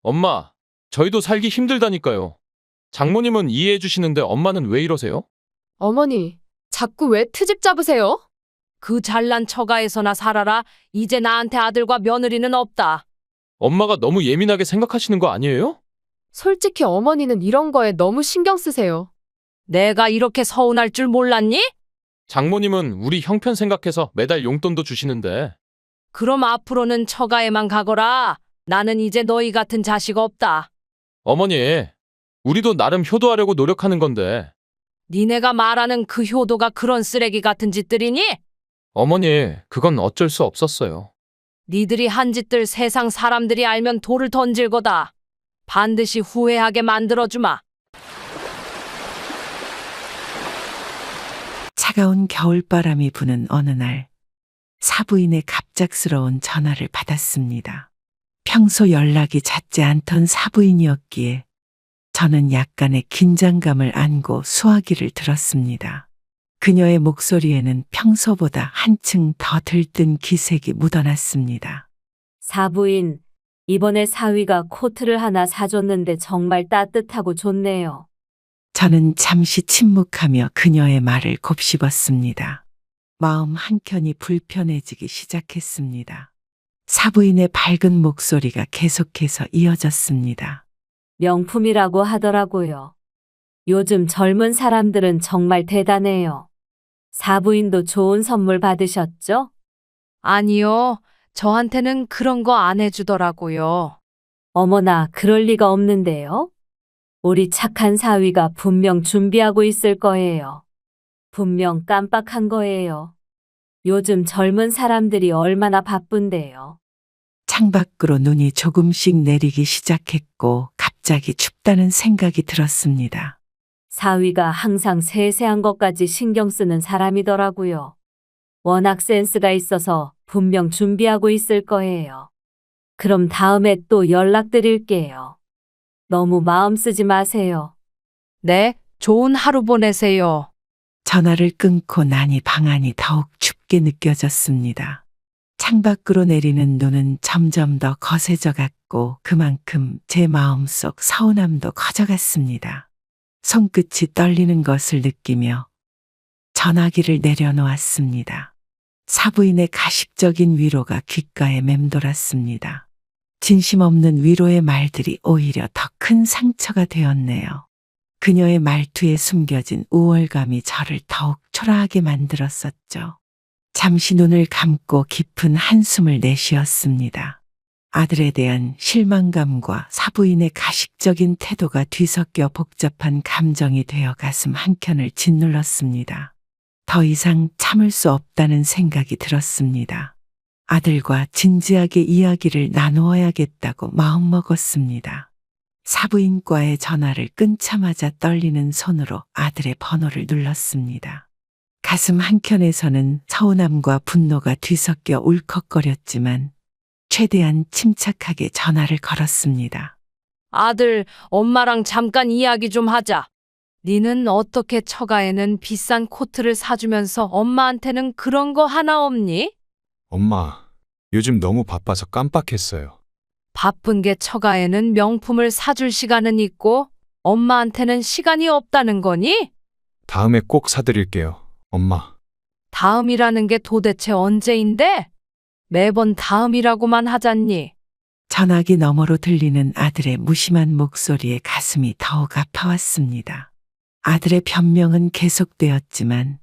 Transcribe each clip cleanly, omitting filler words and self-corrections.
엄마, 저희도 살기 힘들다니까요. 장모님은 이해해 주시는데 엄마는 왜 이러세요? 어머니, 자꾸 왜 트집 잡으세요? 그 잘난 처가에서나 살아라. 이제 나한테 아들과 며느리는 없다. 엄마가 너무 예민하게 생각하시는 거 아니에요? 솔직히 어머니는 이런 거에 너무 신경 쓰세요. 내가 이렇게 서운할 줄 몰랐니? 장모님은 우리 형편 생각해서 매달 용돈도 주시는데 그럼 앞으로는 처가에만 가거라. 나는 이제 너희 같은 자식 없다. 어머니, 우리도 나름 효도하려고 노력하는 건데 니네가 말하는 그 효도가 그런 쓰레기 같은 짓들이니? 어머니, 그건 어쩔 수 없었어요. 니들이 한 짓들 세상 사람들이 알면 돌을 던질 거다. 반드시 후회하게 만들어주마. 차가운 겨울바람이 부는 어느 날 사부인의 갑작스러운 전화를 받았습니다. 평소 연락이 잦지 않던 사부인이었기에 저는 약간의 긴장감을 안고 수화기를 들었습니다. 그녀의 목소리에는 평소보다 한층 더 들뜬 기색이 묻어났습니다. 사부인, 이번에 사위가 코트를 하나 사줬는데 정말 따뜻하고 좋네요. 저는 잠시 침묵하며 그녀의 말을 곱씹었습니다. 마음 한켠이 불편해지기 시작했습니다. 사부인의 밝은 목소리가 계속해서 이어졌습니다. 명품이라고 하더라고요. 요즘 젊은 사람들은 정말 대단해요. 사부인도 좋은 선물 받으셨죠? 아니요. 저한테는 그런 거 안 해주더라고요. 어머나, 그럴 리가 없는데요. 우리 착한 사위가 분명 준비하고 있을 거예요. 분명 깜빡한 거예요. 요즘 젊은 사람들이 얼마나 바쁜데요. 창밖으로 눈이 조금씩 내리기 시작했고 갑자기 춥다는 생각이 들었습니다. 사위가 항상 세세한 것까지 신경 쓰는 사람이더라고요. 워낙 센스가 있어서 분명 준비하고 있을 거예요. 그럼 다음에 또 연락드릴게요. 너무 마음 쓰지 마세요. 네, 좋은 하루 보내세요. 전화를 끊고 나니 방안이 더욱 춥게 느껴졌습니다. 창밖으로 내리는 눈은 점점 더 거세져 갔고 그만큼 제 마음속 서운함도 커져갔습니다. 손끝이 떨리는 것을 느끼며 전화기를 내려놓았습니다. 사부인의 가식적인 위로가 귓가에 맴돌았습니다. 진심 없는 위로의 말들이 오히려 더 큰 상처가 되었네요. 그녀의 말투에 숨겨진 우월감이 저를 더욱 초라하게 만들었었죠. 잠시 눈을 감고 깊은 한숨을 내쉬었습니다. 아들에 대한 실망감과 사부인의 가식적인 태도가 뒤섞여 복잡한 감정이 되어 가슴 한켠을 짓눌렀습니다. 더 이상 참을 수 없다는 생각이 들었습니다. 아들과 진지하게 이야기를 나누어야겠다고 마음먹었습니다. 사부인과의 전화를 끊자마자 떨리는 손으로 아들의 번호를 눌렀습니다. 가슴 한켠에서는 서운함과 분노가 뒤섞여 울컥거렸지만 최대한 침착하게 전화를 걸었습니다. 아들, 엄마랑 잠깐 이야기 좀 하자. 니는 어떻게 처가에는 비싼 코트를 사주면서 엄마한테는 그런 거 하나 없니? 엄마, 요즘 너무 바빠서 깜빡했어요. 바쁜 게 처가에는 명품을 사줄 시간은 있고 엄마한테는 시간이 없다는 거니? 다음에 꼭 사드릴게요, 엄마. 다음이라는 게 도대체 언제인데? 매번 다음이라고만 하잖니. 전화기 너머로 들리는 아들의 무심한 목소리에 가슴이 더욱 아파왔습니다. 아들의 변명은 계속되었지만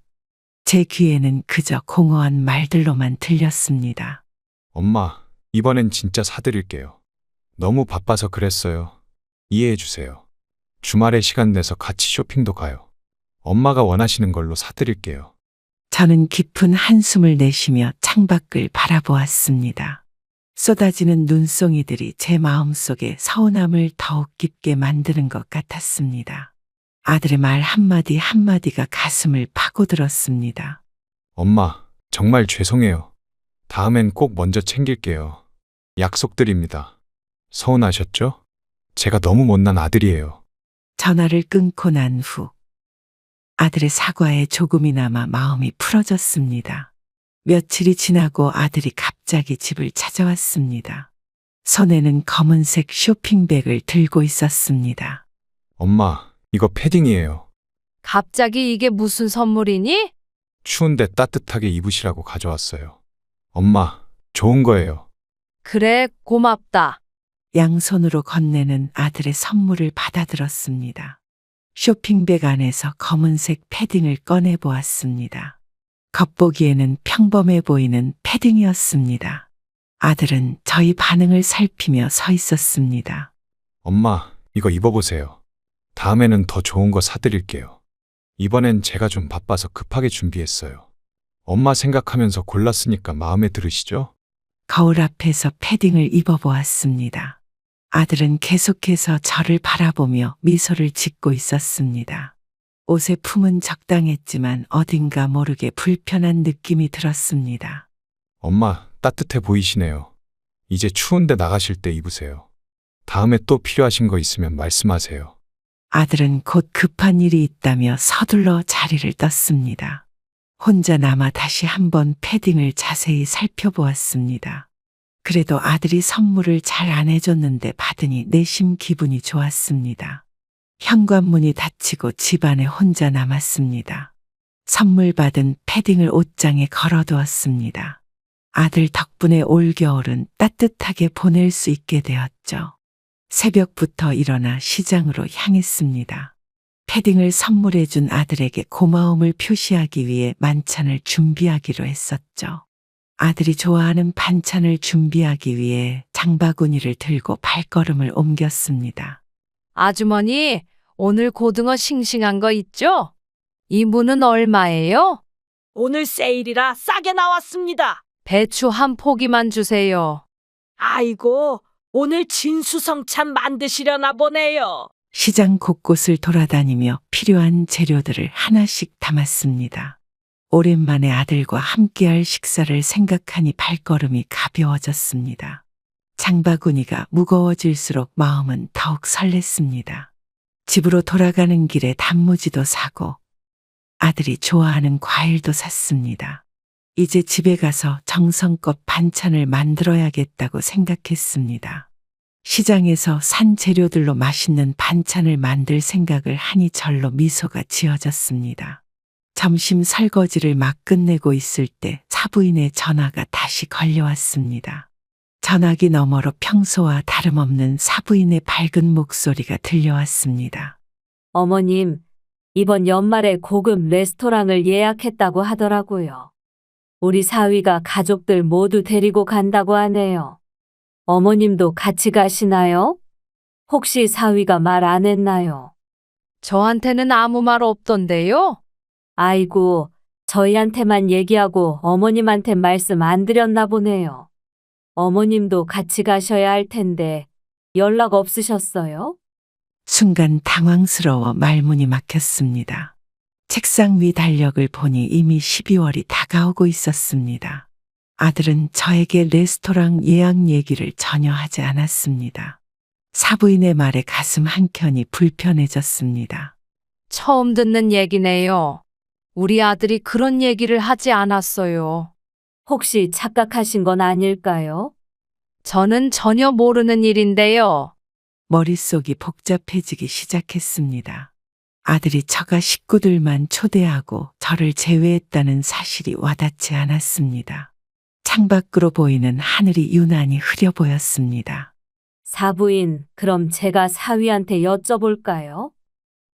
제 귀에는 그저 공허한 말들로만 들렸습니다. 엄마, 이번엔 진짜 사드릴게요. 너무 바빠서 그랬어요. 이해해주세요. 주말에 시간 내서 같이 쇼핑도 가요. 엄마가 원하시는 걸로 사드릴게요. 저는 깊은 한숨을 내쉬며 창밖을 바라보았습니다. 쏟아지는 눈송이들이 제 마음속에 서운함을 더욱 깊게 만드는 것 같았습니다. 아들의 말 한마디 한마디가 가슴을 파고들었습니다. 엄마, 정말 죄송해요. 다음엔 꼭 먼저 챙길게요. 약속드립니다. 서운하셨죠? 제가 너무 못난 아들이에요. 전화를 끊고 난 후 아들의 사과에 조금이나마 마음이 풀어졌습니다. 며칠이 지나고 아들이 갑자기 집을 찾아왔습니다. 손에는 검은색 쇼핑백을 들고 있었습니다. 엄마, 이거 패딩이에요. 갑자기 이게 무슨 선물이니? 추운데 따뜻하게 입으시라고 가져왔어요. 엄마, 좋은 거예요. 그래, 고맙다. 양손으로 건네는 아들의 선물을 받아들었습니다. 쇼핑백 안에서 검은색 패딩을 꺼내 보았습니다. 겉보기에는 평범해 보이는 패딩이었습니다. 아들은 저희 반응을 살피며 서 있었습니다. 엄마, 이거 입어보세요. 다음에는 더 좋은 거 사드릴게요. 이번엔 제가 좀 바빠서 급하게 준비했어요. 엄마 생각하면서 골랐으니까 마음에 들으시죠? 거울 앞에서 패딩을 입어보았습니다. 아들은 계속해서 저를 바라보며 미소를 짓고 있었습니다. 옷의 품은 적당했지만 어딘가 모르게 불편한 느낌이 들었습니다. 엄마, 따뜻해 보이시네요. 이제 추운데 나가실 때 입으세요. 다음에 또 필요하신 거 있으면 말씀하세요. 아들은 곧 급한 일이 있다며 서둘러 자리를 떴습니다. 혼자 남아 다시 한번 패딩을 자세히 살펴보았습니다. 그래도 아들이 선물을 잘 안 해줬는데 받으니 내심 기분이 좋았습니다. 현관문이 닫히고 집안에 혼자 남았습니다. 선물 받은 패딩을 옷장에 걸어두었습니다. 아들 덕분에 올겨울은 따뜻하게 보낼 수 있게 되었죠. 새벽부터 일어나 시장으로 향했습니다. 패딩을 선물해준 아들에게 고마움을 표시하기 위해 만찬을 준비하기로 했었죠. 아들이 좋아하는 반찬을 준비하기 위해 장바구니를 들고 발걸음을 옮겼습니다. 아주머니, 오늘 고등어 싱싱한 거 있죠? 이 무는 얼마예요? 오늘 세일이라 싸게 나왔습니다. 배추 한 포기만 주세요. 아이고, 오늘 진수성찬 만드시려나 보네요. 시장 곳곳을 돌아다니며 필요한 재료들을 하나씩 담았습니다. 오랜만에 아들과 함께할 식사를 생각하니 발걸음이 가벼워졌습니다. 장바구니가 무거워질수록 마음은 더욱 설렜습니다. 집으로 돌아가는 길에 단무지도 사고 아들이 좋아하는 과일도 샀습니다. 이제 집에 가서 정성껏 반찬을 만들어야겠다고 생각했습니다. 시장에서 산 재료들로 맛있는 반찬을 만들 생각을 하니 절로 미소가 지어졌습니다. 점심 설거지를 막 끝내고 있을 때 사부인의 전화가 다시 걸려왔습니다. 전화기 너머로 평소와 다름없는 사부인의 밝은 목소리가 들려왔습니다. 어머님, 이번 연말에 고급 레스토랑을 예약했다고 하더라고요. 우리 사위가 가족들 모두 데리고 간다고 하네요. 어머님도 같이 가시나요? 혹시 사위가 말 안 했나요? 저한테는 아무 말 없던데요? 아이고, 저희한테만 얘기하고 어머님한테 말씀 안 드렸나 보네요. 어머님도 같이 가셔야 할 텐데 연락 없으셨어요? 순간 당황스러워 말문이 막혔습니다. 책상 위 달력을 보니 이미 12월이 다가오고 있었습니다. 아들은 저에게 레스토랑 예약 얘기를 전혀 하지 않았습니다. 사부인의 말에 가슴 한켠이 불편해졌습니다. 처음 듣는 얘기네요. 우리 아들이 그런 얘기를 하지 않았어요. 혹시 착각하신 건 아닐까요? 저는 전혀 모르는 일인데요. 머릿속이 복잡해지기 시작했습니다. 아들이 처가 식구들만 초대하고 저를 제외했다는 사실이 와닿지 않았습니다. 창밖으로 보이는 하늘이 유난히 흐려 보였습니다. 사부인, 그럼 제가 사위한테 여쭤볼까요?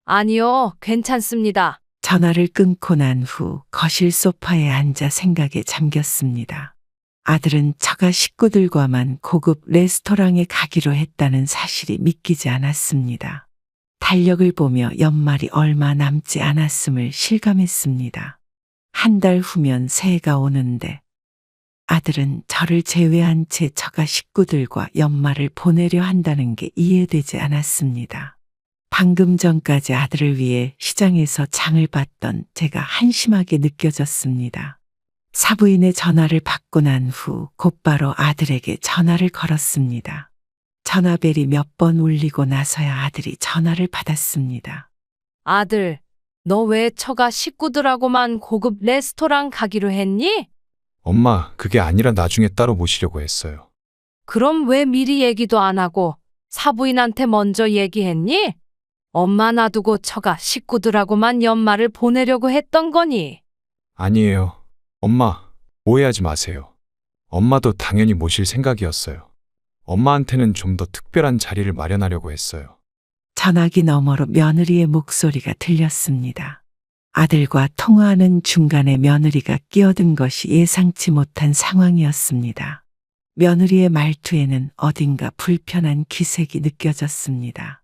아니요, 괜찮습니다. 전화를 끊고 난 후 거실 소파에 앉아 생각에 잠겼습니다. 아들은 처가 식구들과만 고급 레스토랑에 가기로 했다는 사실이 믿기지 않았습니다. 달력을 보며 연말이 얼마 남지 않았음을 실감했습니다. 한 달 후면 새해가 오는데 아들은 저를 제외한 채 처가 식구들과 연말을 보내려 한다는 게 이해되지 않았습니다. 방금 전까지 아들을 위해 시장에서 장을 봤던 제가 한심하게 느껴졌습니다. 사부인의 전화를 받고 난 후 곧바로 아들에게 전화를 걸었습니다. 전화벨이 몇 번 울리고 나서야 아들이 전화를 받았습니다. 아들, 너 왜 처가 식구들하고만 고급 레스토랑 가기로 했니? 엄마, 그게 아니라 나중에 따로 모시려고 했어요. 그럼 왜 미리 얘기도 안 하고 사부인한테 먼저 얘기했니? 엄마 놔두고 처가 식구들하고만 연말을 보내려고 했던 거니? 아니에요. 엄마, 오해하지 마세요. 엄마도 당연히 모실 생각이었어요. 엄마한테는 좀 더 특별한 자리를 마련하려고 했어요. 전화기 너머로 며느리의 목소리가 들렸습니다. 아들과 통화하는 중간에 며느리가 끼어든 것이 예상치 못한 상황이었습니다. 며느리의 말투에는 어딘가 불편한 기색이 느껴졌습니다.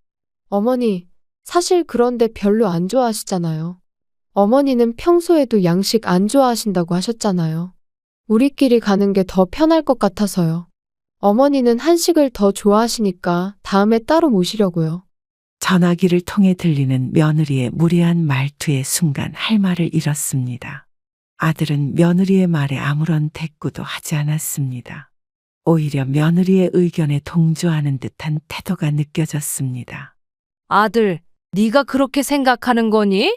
어머니, 사실 그런데 별로 안 좋아하시잖아요. 어머니는 평소에도 양식 안 좋아하신다고 하셨잖아요. 우리끼리 가는 게 더 편할 것 같아서요. 어머니는 한식을 더 좋아하시니까 다음에 따로 모시려고요. 전화기를 통해 들리는 며느리의 무례한 말투의 순간 할 말을 잃었습니다. 아들은 며느리의 말에 아무런 대꾸도 하지 않았습니다. 오히려 며느리의 의견에 동조하는 듯한 태도가 느껴졌습니다. 아들, 네가 그렇게 생각하는 거니?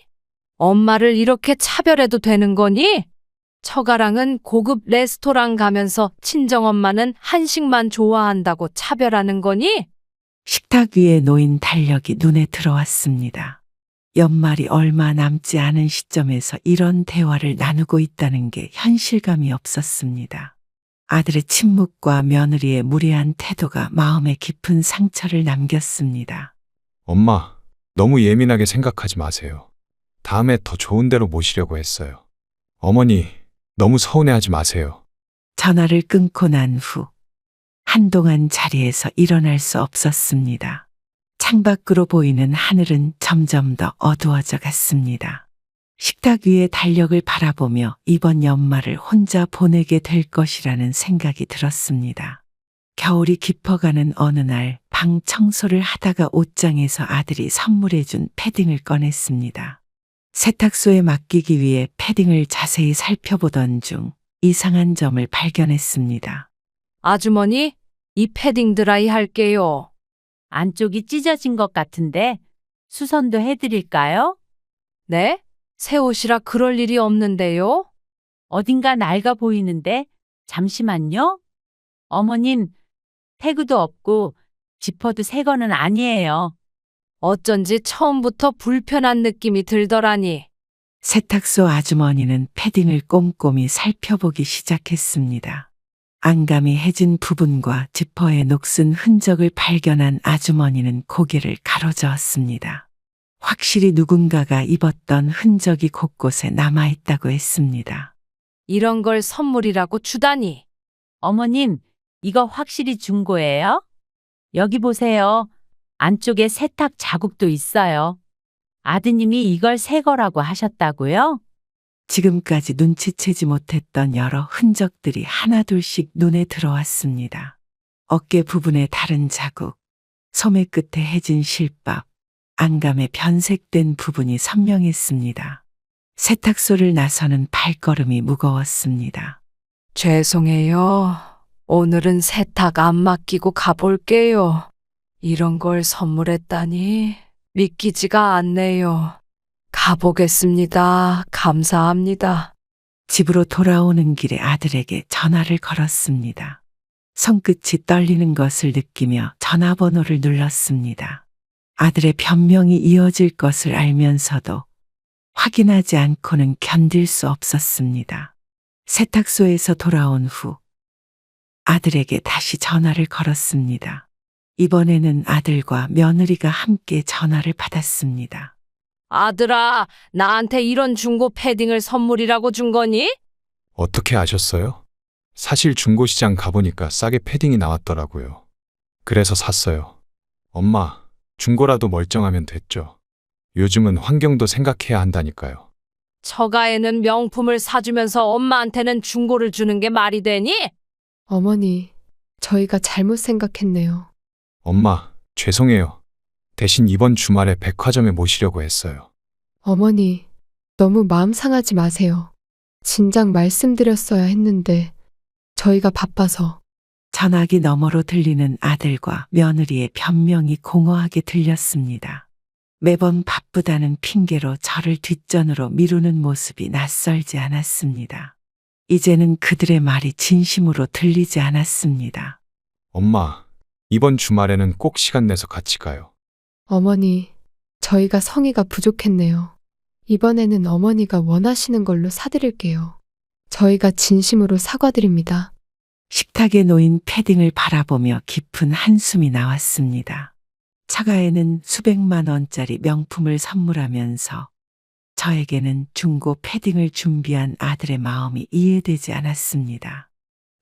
엄마를 이렇게 차별해도 되는 거니? 처가랑은 고급 레스토랑 가면서 친정엄마는 한식만 좋아한다고 차별하는 거니? 식탁 위에 놓인 달력이 눈에 들어왔습니다. 연말이 얼마 남지 않은 시점에서 이런 대화를 나누고 있다는 게 현실감이 없었습니다. 아들의 침묵과 며느리의 무례한 태도가 마음에 깊은 상처를 남겼습니다. 엄마, 너무 예민하게 생각하지 마세요. 다음에 더 좋은 데로 모시려고 했어요. 어머니, 너무 서운해하지 마세요. 전화를 끊고 난 후 한동안 자리에서 일어날 수 없었습니다. 창밖으로 보이는 하늘은 점점 더 어두워져 갔습니다. 식탁 위의 달력을 바라보며 이번 연말을 혼자 보내게 될 것이라는 생각이 들었습니다. 겨울이 깊어가는 어느 날 방 청소를 하다가 옷장에서 아들이 선물해준 패딩을 꺼냈습니다. 세탁소에 맡기기 위해 패딩을 자세히 살펴보던 중 이상한 점을 발견했습니다. 아주머니, 이 패딩 드라이 할게요. 안쪽이 찢어진 것 같은데 수선도 해드릴까요? 네? 새 옷이라 그럴 일이 없는데요? 어딘가 낡아 보이는데 잠시만요. 어머님, 태그도 없고 지퍼도 새 거는 아니에요. 어쩐지 처음부터 불편한 느낌이 들더라니. 세탁소 아주머니는 패딩을 꼼꼼히 살펴보기 시작했습니다. 안감이 해진 부분과 지퍼의 녹슨 흔적을 발견한 아주머니는 고개를 가로저었습니다. 확실히 누군가가 입었던 흔적이 곳곳에 남아있다고 했습니다. 이런 걸 선물이라고 주다니. 어머님, 이거 확실히 중고예요? 여기 보세요. 안쪽에 세탁 자국도 있어요. 아드님이 이걸 새 거라고 하셨다고요? 지금까지 눈치채지 못했던 여러 흔적들이 하나둘씩 눈에 들어왔습니다. 어깨 부분에 다른 자국, 소매 끝에 해진 실밥, 안감에 변색된 부분이 선명했습니다. 세탁소를 나서는 발걸음이 무거웠습니다. 죄송해요. 오늘은 세탁 안 맡기고 가볼게요. 이런 걸 선물했다니 믿기지가 않네요. 가보겠습니다. 감사합니다. 집으로 돌아오는 길에 아들에게 전화를 걸었습니다. 손끝이 떨리는 것을 느끼며 전화번호를 눌렀습니다. 아들의 변명이 이어질 것을 알면서도 확인하지 않고는 견딜 수 없었습니다. 세탁소에서 돌아온 후 아들에게 다시 전화를 걸었습니다. 이번에는 아들과 며느리가 함께 전화를 받았습니다. 아들아, 나한테 이런 중고 패딩을 선물이라고 준 거니? 어떻게 아셨어요? 사실 중고시장 가보니까 싸게 패딩이 나왔더라고요. 그래서 샀어요. 엄마, 중고라도 멀쩡하면 됐죠. 요즘은 환경도 생각해야 한다니까요. 처가에는 명품을 사주면서 엄마한테는 중고를 주는 게 말이 되니? 어머니, 저희가 잘못 생각했네요. 엄마, 죄송해요. 대신 이번 주말에 백화점에 모시려고 했어요. 어머니, 너무 마음 상하지 마세요. 진작 말씀드렸어야 했는데 저희가 바빠서. 전화기 너머로 들리는 아들과 며느리의 변명이 공허하게 들렸습니다. 매번 바쁘다는 핑계로 저를 뒷전으로 미루는 모습이 낯설지 않았습니다. 이제는 그들의 말이 진심으로 들리지 않았습니다. 엄마, 이번 주말에는 꼭 시간 내서 같이 가요. 어머니, 저희가 성의가 부족했네요. 이번에는 어머니가 원하시는 걸로 사드릴게요. 저희가 진심으로 사과드립니다. 식탁에 놓인 패딩을 바라보며 깊은 한숨이 나왔습니다. 처가에는 수백만 원짜리 명품을 선물하면서 저에게는 중고 패딩을 준비한 아들의 마음이 이해되지 않았습니다.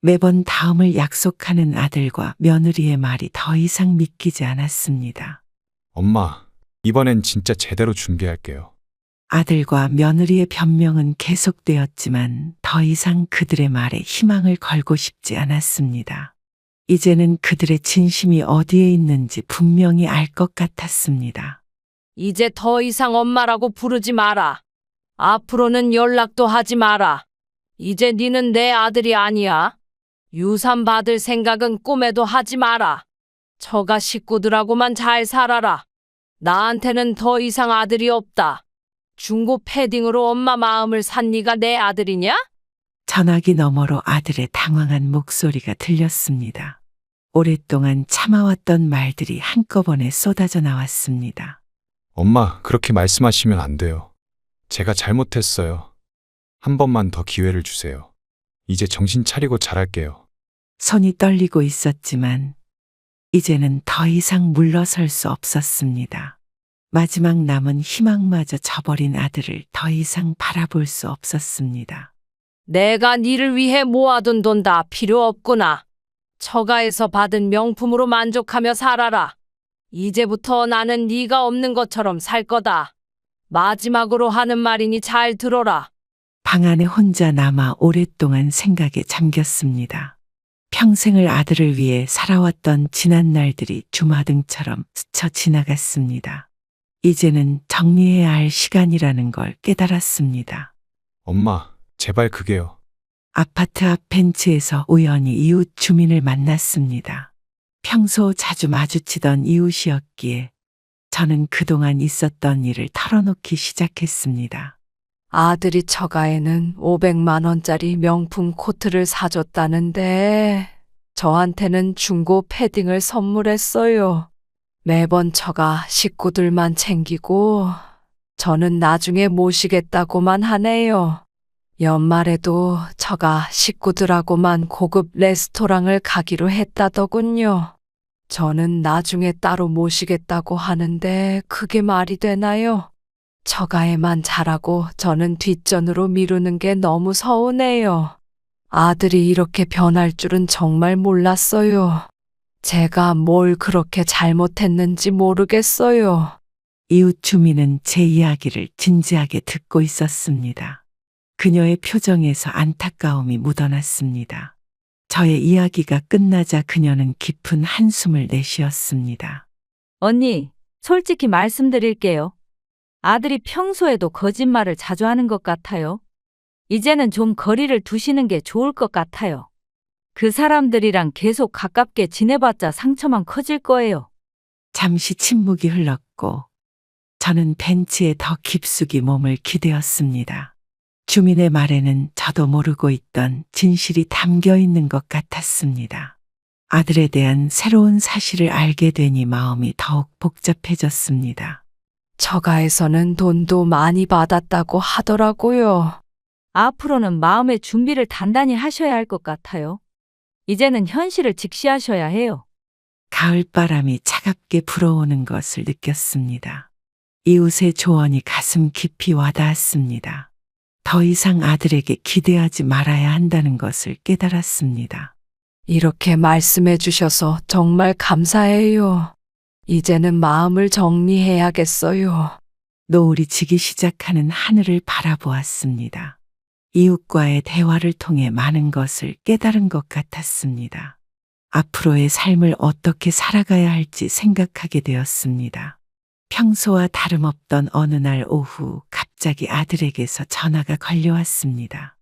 매번 다음을 약속하는 아들과 며느리의 말이 더 이상 믿기지 않았습니다. 엄마, 이번엔 진짜 제대로 준비할게요. 아들과 며느리의 변명은 계속되었지만 더 이상 그들의 말에 희망을 걸고 싶지 않았습니다. 이제는 그들의 진심이 어디에 있는지 분명히 알 것 같았습니다. 이제 더 이상 엄마라고 부르지 마라. 앞으로는 연락도 하지 마라. 이제 니는 내 아들이 아니야. 유산 받을 생각은 꿈에도 하지 마라. 처가 식구들하고만 잘 살아라. 나한테는 더 이상 아들이 없다. 중고 패딩으로 엄마 마음을 산 네가 내 아들이냐? 전화기 너머로 아들의 당황한 목소리가 들렸습니다. 오랫동안 참아왔던 말들이 한꺼번에 쏟아져 나왔습니다. 엄마, 그렇게 말씀하시면 안 돼요. 제가 잘못했어요. 한 번만 더 기회를 주세요. 이제 정신 차리고 잘할게요. 손이 떨리고 있었지만 이제는 더 이상 물러설 수 없었습니다. 마지막 남은 희망마저 저버린 아들을 더 이상 바라볼 수 없었습니다. 내가 니를 위해 모아둔 돈 다 필요 없구나. 처가에서 받은 명품으로 만족하며 살아라. 이제부터 나는 네가 없는 것처럼 살 거다. 마지막으로 하는 말이니 잘 들어라. 방 안에 혼자 남아 오랫동안 생각에 잠겼습니다. 평생을 아들을 위해 살아왔던 지난 날들이 주마등처럼 스쳐 지나갔습니다. 이제는 정리해야 할 시간이라는 걸 깨달았습니다. 엄마, 제발 그게요. 아파트 앞 벤치에서 우연히 이웃 주민을 만났습니다. 평소 자주 마주치던 이웃이었기에 저는 그동안 있었던 일을 털어놓기 시작했습니다. 아들이 처가에는 500만 원짜리 명품 코트를 사줬다는데 저한테는 중고 패딩을 선물했어요. 매번 처가 식구들만 챙기고 저는 나중에 모시겠다고만 하네요. 연말에도 처가 식구들하고만 고급 레스토랑을 가기로 했다더군요. 저는 나중에 따로 모시겠다고 하는데 그게 말이 되나요? 처가에만 잘하고 저는 뒷전으로 미루는 게 너무 서운해요. 아들이 이렇게 변할 줄은 정말 몰랐어요. 제가 뭘 그렇게 잘못했는지 모르겠어요. 이웃 주민은 제 이야기를 진지하게 듣고 있었습니다. 그녀의 표정에서 안타까움이 묻어났습니다. 저의 이야기가 끝나자 그녀는 깊은 한숨을 내쉬었습니다. 언니, 솔직히 말씀드릴게요. 아들이 평소에도 거짓말을 자주 하는 것 같아요. 이제는 좀 거리를 두시는 게 좋을 것 같아요. 그 사람들이랑 계속 가깝게 지내봤자 상처만 커질 거예요. 잠시 침묵이 흘렀고 저는 벤치에 더 깊숙이 몸을 기대었습니다. 주민의 말에는 저도 모르고 있던 진실이 담겨 있는 것 같았습니다. 아들에 대한 새로운 사실을 알게 되니 마음이 더욱 복잡해졌습니다. 처가에서는 돈도 많이 받았다고 하더라고요. 앞으로는 마음의 준비를 단단히 하셔야 할 것 같아요. 이제는 현실을 직시하셔야 해요. 가을바람이 차갑게 불어오는 것을 느꼈습니다. 이웃의 조언이 가슴 깊이 와닿았습니다. 더 이상 아들에게 기대하지 말아야 한다는 것을 깨달았습니다. 이렇게 말씀해 주셔서 정말 감사해요. 이제는 마음을 정리해야겠어요. 노을이 지기 시작하는 하늘을 바라보았습니다. 이웃과의 대화를 통해 많은 것을 깨달은 것 같았습니다. 앞으로의 삶을 어떻게 살아가야 할지 생각하게 되었습니다. 평소와 다름없던 어느 날 오후 갑자기 아들에게서 전화가 걸려왔습니다.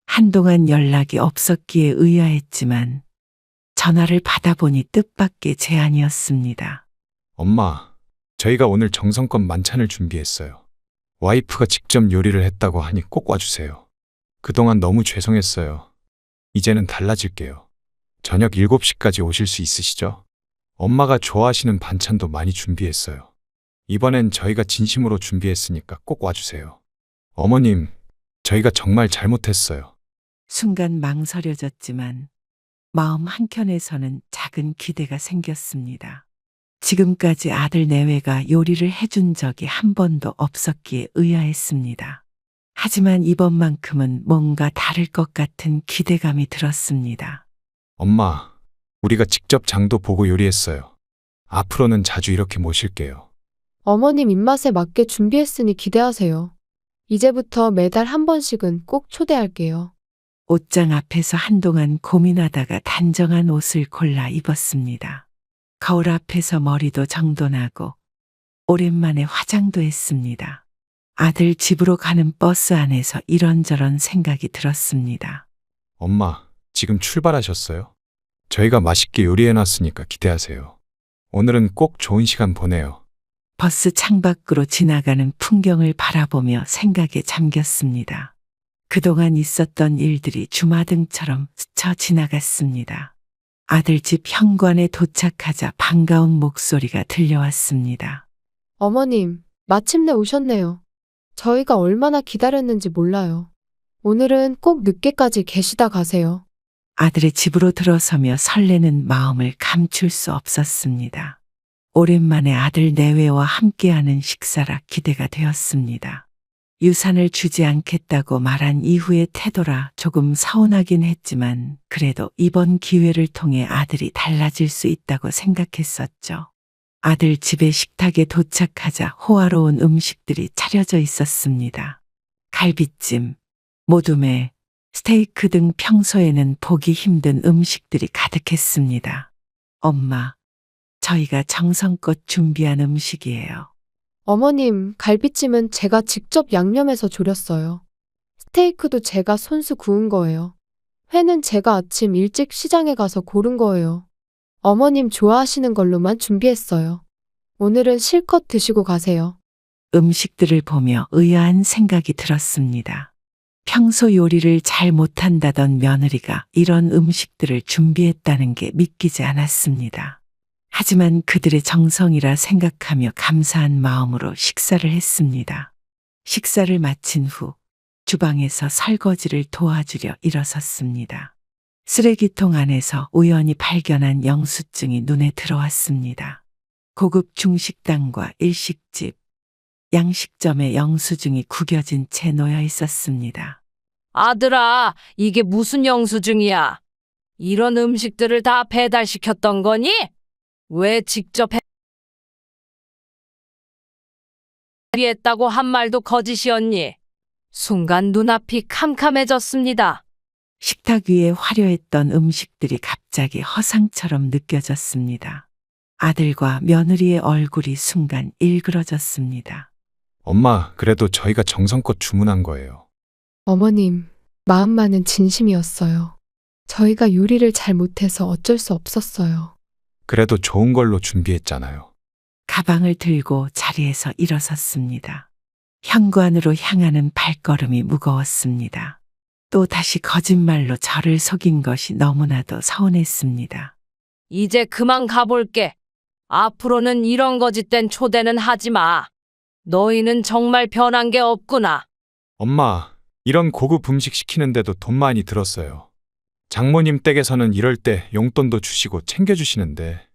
한동안 연락이 없었기에 의아했지만 전화를 받아보니 뜻밖의 제안이었습니다. 엄마, 저희가 오늘 정성껏 만찬을 준비했어요. 와이프가 직접 요리를 했다고 하니 꼭 와주세요. 그동안 너무 죄송했어요. 이제는 달라질게요. 저녁 7시까지 오실 수 있으시죠? 엄마가 좋아하시는 반찬도 많이 준비했어요. 이번엔 저희가 진심으로 준비했으니까 꼭 와주세요. 어머님, 저희가 정말 잘못했어요. 순간 망설여졌지만 마음 한켠에서는 작은 기대가 생겼습니다. 지금까지 아들 내외가 요리를 해준 적이 한 번도 없었기에 의아했습니다. 하지만 이번만큼은 뭔가 다를 것 같은 기대감이 들었습니다. 엄마, 우리가 직접 장도 보고 요리했어요. 앞으로는 자주 이렇게 모실게요. 어머님 입맛에 맞게 준비했으니 기대하세요. 이제부터 매달 한 번씩은 꼭 초대할게요. 옷장 앞에서 한동안 고민하다가 단정한 옷을 골라 입었습니다. 거울 앞에서 머리도 정돈하고 오랜만에 화장도 했습니다. 아들 집으로 가는 버스 안에서 이런저런 생각이 들었습니다. 엄마, 지금 출발하셨어요? 저희가 맛있게 요리해놨으니까 기대하세요. 오늘은 꼭 좋은 시간 보내요. 버스 창밖으로 지나가는 풍경을 바라보며 생각에 잠겼습니다. 그동안 있었던 일들이 주마등처럼 스쳐 지나갔습니다. 아들 집 현관에 도착하자 반가운 목소리가 들려왔습니다. 어머님, 마침내 오셨네요. 저희가 얼마나 기다렸는지 몰라요. 오늘은 꼭 늦게까지 계시다 가세요. 아들의 집으로 들어서며 설레는 마음을 감출 수 없었습니다. 오랜만에 아들 내외와 함께하는 식사라 기대가 되었습니다. 유산을 주지 않겠다고 말한 이후의 태도라 조금 서운하긴 했지만 그래도 이번 기회를 통해 아들이 달라질 수 있다고 생각했었죠. 아들 집의 식탁에 도착하자 호화로운 음식들이 차려져 있었습니다. 갈비찜, 모둠회, 스테이크 등 평소에는 보기 힘든 음식들이 가득했습니다. 엄마, 저희가 정성껏 준비한 음식이에요. 어머님, 갈비찜은 제가 직접 양념해서 졸였어요. 스테이크도 제가 손수 구운 거예요. 회는 제가 아침 일찍 시장에 가서 고른 거예요. 어머님 좋아하시는 걸로만 준비했어요. 오늘은 실컷 드시고 가세요. 음식들을 보며 의아한 생각이 들었습니다. 평소 요리를 잘 못한다던 며느리가 이런 음식들을 준비했다는 게 믿기지 않았습니다. 하지만 그들의 정성이라 생각하며 감사한 마음으로 식사를 했습니다. 식사를 마친 후 주방에서 설거지를 도와주려 일어섰습니다. 쓰레기통 안에서 우연히 발견한 영수증이 눈에 들어왔습니다. 고급 중식당과 일식집, 양식점의 영수증이 구겨진 채 놓여 있었습니다. 아들아, 이게 무슨 영수증이야? 이런 음식들을 다 배달시켰던 거니? 왜 직접 했다고 한 말도 거짓이었니? 순간 눈앞이 캄캄해졌습니다. 식탁 위에 화려했던 음식들이 갑자기 허상처럼 느껴졌습니다. 아들과 며느리의 얼굴이 순간 일그러졌습니다. 엄마, 그래도 저희가 정성껏 주문한 거예요. 어머님, 마음만은 진심이었어요. 저희가 요리를 잘 못해서 어쩔 수 없었어요. 그래도 좋은 걸로 준비했잖아요. 가방을 들고 자리에서 일어섰습니다. 현관으로 향하는 발걸음이 무거웠습니다. 또 다시 거짓말로 저를 속인 것이 너무나도 서운했습니다. 이제 그만 가볼게. 앞으로는 이런 거짓된 초대는 하지 마. 너희는 정말 변한 게 없구나. 엄마, 이런 고급 음식 시키는데도 돈 많이 들었어요. 장모님 댁에서는 이럴 때 용돈도 주시고 챙겨주시는데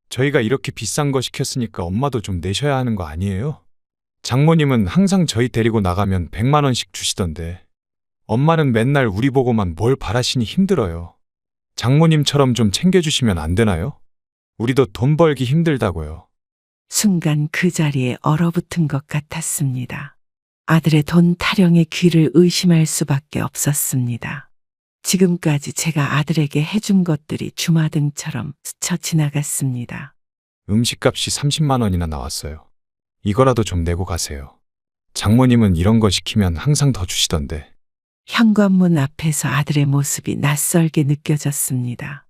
저희가 이렇게 비싼 거 시켰으니까 엄마도 좀 내셔야 하는 거 아니에요? 장모님은 항상 저희 데리고 나가면 100만 원씩 주시던데 엄마는 맨날 우리 보고만 뭘 바라시니 힘들어요. 장모님처럼 좀 챙겨주시면 안 되나요? 우리도 돈 벌기 힘들다고요. 순간 그 자리에 얼어붙은 것 같았습니다. 아들의 돈 타령의 귀를 의심할 수밖에 없었습니다. 지금까지 제가 아들에게 해준 것들이 주마등처럼 스쳐 지나갔습니다. 음식값이 30만 원이나 나왔어요. 이거라도 좀 내고 가세요. 장모님은 이런 거 시키면 항상 더 주시던데. 현관문 앞에서 아들의 모습이 낯설게 느껴졌습니다.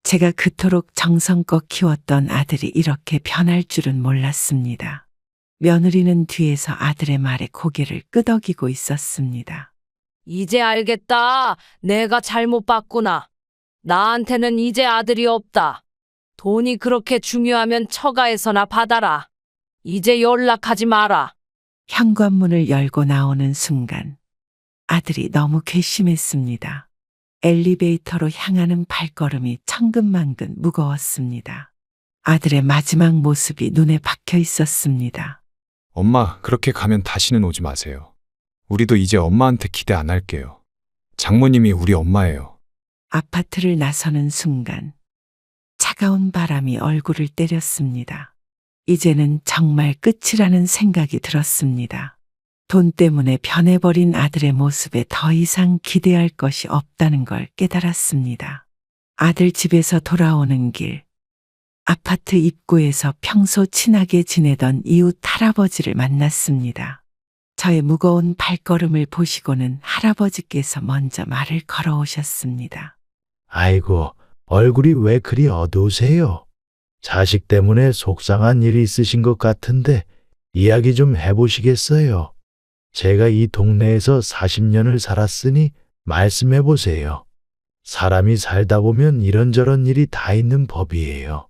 제가 그토록 정성껏 키웠던 아들이 이렇게 변할 줄은 몰랐습니다. 며느리는 뒤에서 아들의 말에 고개를 끄덕이고 있었습니다. 이제 알겠다. 내가 잘못 봤구나. 나한테는 이제 아들이 없다. 돈이 그렇게 중요하면 처가에서나 받아라. 이제 연락하지 마라. 현관문을 열고 나오는 순간 아들이 너무 괘씸했습니다. 엘리베이터로 향하는 발걸음이 천근만근 무거웠습니다. 아들의 마지막 모습이 눈에 박혀 있었습니다. 엄마, 그렇게 가면 다시는 오지 마세요. 우리도 이제 엄마한테 기대 안 할게요. 장모님이 우리 엄마예요. 아파트를 나서는 순간 차가운 바람이 얼굴을 때렸습니다. 이제는 정말 끝이라는 생각이 들었습니다. 돈 때문에 변해버린 아들의 모습에 더 이상 기대할 것이 없다는 걸 깨달았습니다. 아들 집에서 돌아오는 길, 아파트 입구에서 평소 친하게 지내던 이웃 할아버지를 만났습니다. 저의 무거운 발걸음을 보시고는 할아버지께서 먼저 말을 걸어오셨습니다. 아이고, 얼굴이 왜 그리 어두우세요? 자식 때문에 속상한 일이 있으신 것 같은데 이야기 좀 해보시겠어요? 제가 이 동네에서 40년을 살았으니 말씀해 보세요. 사람이 살다 보면 이런저런 일이 다 있는 법이에요.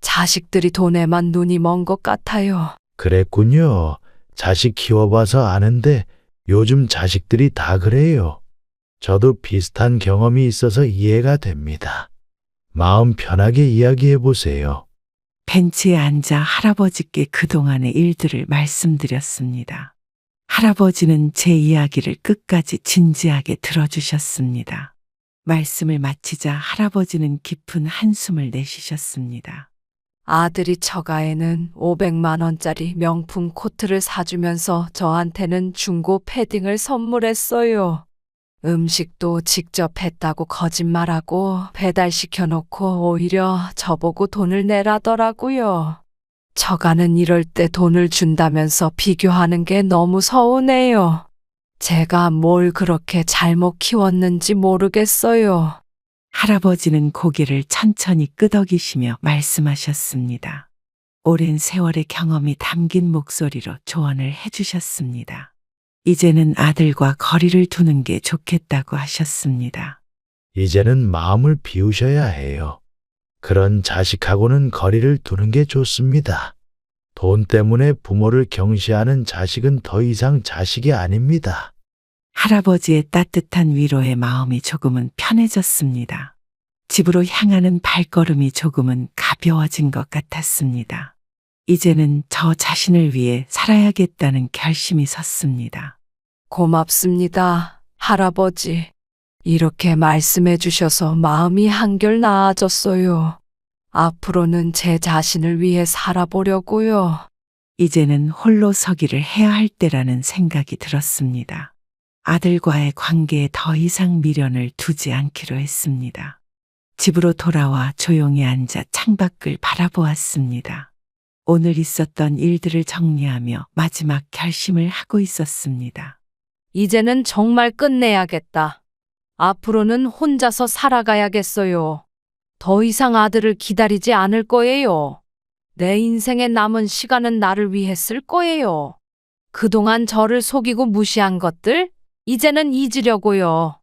자식들이 돈에만 눈이 먼 것 같아요. 그랬군요. 자식 키워봐서 아는데 요즘 자식들이 다 그래요. 저도 비슷한 경험이 있어서 이해가 됩니다. 마음 편하게 이야기해 보세요. 벤치에 앉아 할아버지께 그동안의 일들을 말씀드렸습니다. 할아버지는 제 이야기를 끝까지 진지하게 들어주셨습니다. 말씀을 마치자 할아버지는 깊은 한숨을 내쉬셨습니다. 아들이 처가에는 500만 원짜리 명품 코트를 사주면서 저한테는 중고 패딩을 선물했어요. 음식도 직접 했다고 거짓말하고 배달시켜놓고 오히려 저보고 돈을 내라더라고요. 처가는 이럴 때 돈을 준다면서 비교하는 게 너무 서운해요. 제가 뭘 그렇게 잘못 키웠는지 모르겠어요. 할아버지는 고개를 천천히 끄덕이시며 말씀하셨습니다. 오랜 세월의 경험이 담긴 목소리로 조언을 해주셨습니다. 이제는 아들과 거리를 두는 게 좋겠다고 하셨습니다. 이제는 마음을 비우셔야 해요. 그런 자식하고는 거리를 두는 게 좋습니다. 돈 때문에 부모를 경시하는 자식은 더 이상 자식이 아닙니다. 할아버지의 따뜻한 위로에 마음이 조금은 편해졌습니다. 집으로 향하는 발걸음이 조금은 가벼워진 것 같았습니다. 이제는 저 자신을 위해 살아야겠다는 결심이 섰습니다. 고맙습니다, 할아버지. 이렇게 말씀해 주셔서 마음이 한결 나아졌어요. 앞으로는 제 자신을 위해 살아보려고요. 이제는 홀로 서기를 해야 할 때라는 생각이 들었습니다. 아들과의 관계에 더 이상 미련을 두지 않기로 했습니다. 집으로 돌아와 조용히 앉아 창밖을 바라보았습니다. 오늘 있었던 일들을 정리하며 마지막 결심을 하고 있었습니다. 이제는 정말 끝내야겠다. 앞으로는 혼자서 살아가야겠어요. 더 이상 아들을 기다리지 않을 거예요. 내 인생의 남은 시간은 나를 위해 쓸 거예요. 그동안 저를 속이고 무시한 것들, 이제는 잊으려고요.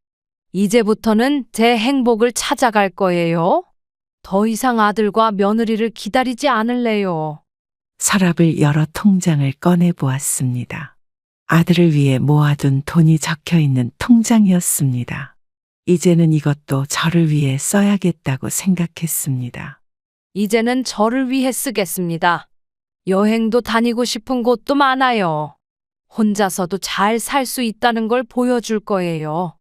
이제부터는 제 행복을 찾아갈 거예요. 더 이상 아들과 며느리를 기다리지 않을래요. 서랍을 열어 통장을 꺼내 보았습니다. 아들을 위해 모아둔 돈이 적혀 있는 통장이었습니다. 이제는 이것도 저를 위해 써야겠다고 생각했습니다. 이제는 저를 위해 쓰겠습니다. 여행도 다니고 싶은 곳도 많아요. 혼자서도 잘 살 수 있다는 걸 보여줄 거예요.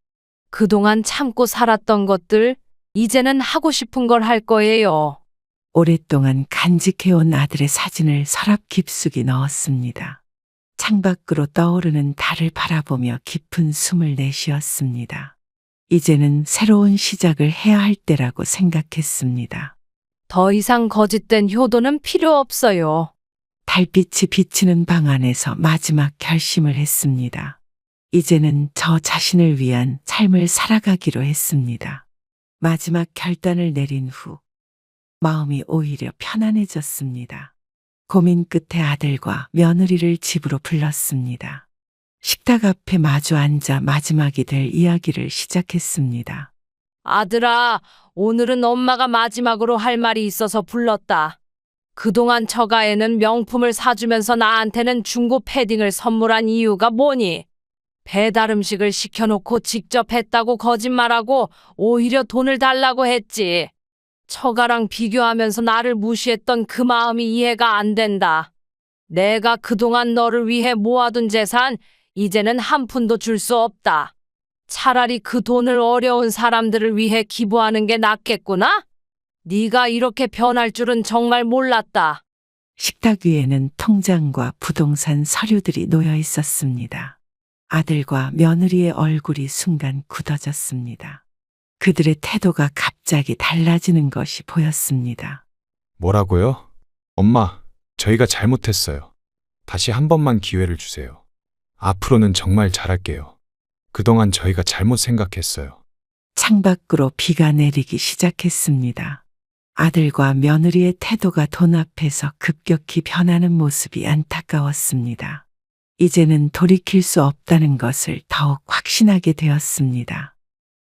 그동안 참고 살았던 것들, 이제는 하고 싶은 걸 할 거예요. 오랫동안 간직해온 아들의 사진을 서랍 깊숙이 넣었습니다. 창밖으로 떠오르는 달을 바라보며 깊은 숨을 내쉬었습니다. 이제는 새로운 시작을 해야 할 때라고 생각했습니다. 더 이상 거짓된 효도는 필요 없어요. 달빛이 비치는 방 안에서 마지막 결심을 했습니다. 이제는 저 자신을 위한 삶을 살아가기로 했습니다. 마지막 결단을 내린 후 마음이 오히려 편안해졌습니다. 고민 끝에 아들과 며느리를 집으로 불렀습니다. 식탁 앞에 마주 앉아 마지막이 될 이야기를 시작했습니다. 아들아, 오늘은 엄마가 마지막으로 할 말이 있어서 불렀다. 그동안 처가에는 명품을 사주면서 나한테는 중고 패딩을 선물한 이유가 뭐니? 배달 음식을 시켜놓고 직접 했다고 거짓말하고 오히려 돈을 달라고 했지. 처가랑 비교하면서 나를 무시했던 그 마음이 이해가 안 된다. 내가 그동안 너를 위해 모아둔 재산, 이제는 한 푼도 줄 수 없다. 차라리 그 돈을 어려운 사람들을 위해 기부하는 게 낫겠구나? 네가 이렇게 변할 줄은 정말 몰랐다. 식탁 위에는 통장과 부동산 서류들이 놓여 있었습니다. 아들과 며느리의 얼굴이 순간 굳어졌습니다. 그들의 태도가 갑자기 달라지는 것이 보였습니다. 뭐라고요? 엄마, 저희가 잘못했어요. 다시 한 번만 기회를 주세요. 앞으로는 정말 잘할게요. 그동안 저희가 잘못 생각했어요. 창밖으로 비가 내리기 시작했습니다. 아들과 며느리의 태도가 돈 앞에서 급격히 변하는 모습이 안타까웠습니다. 이제는 돌이킬 수 없다는 것을 더욱 확신하게 되었습니다.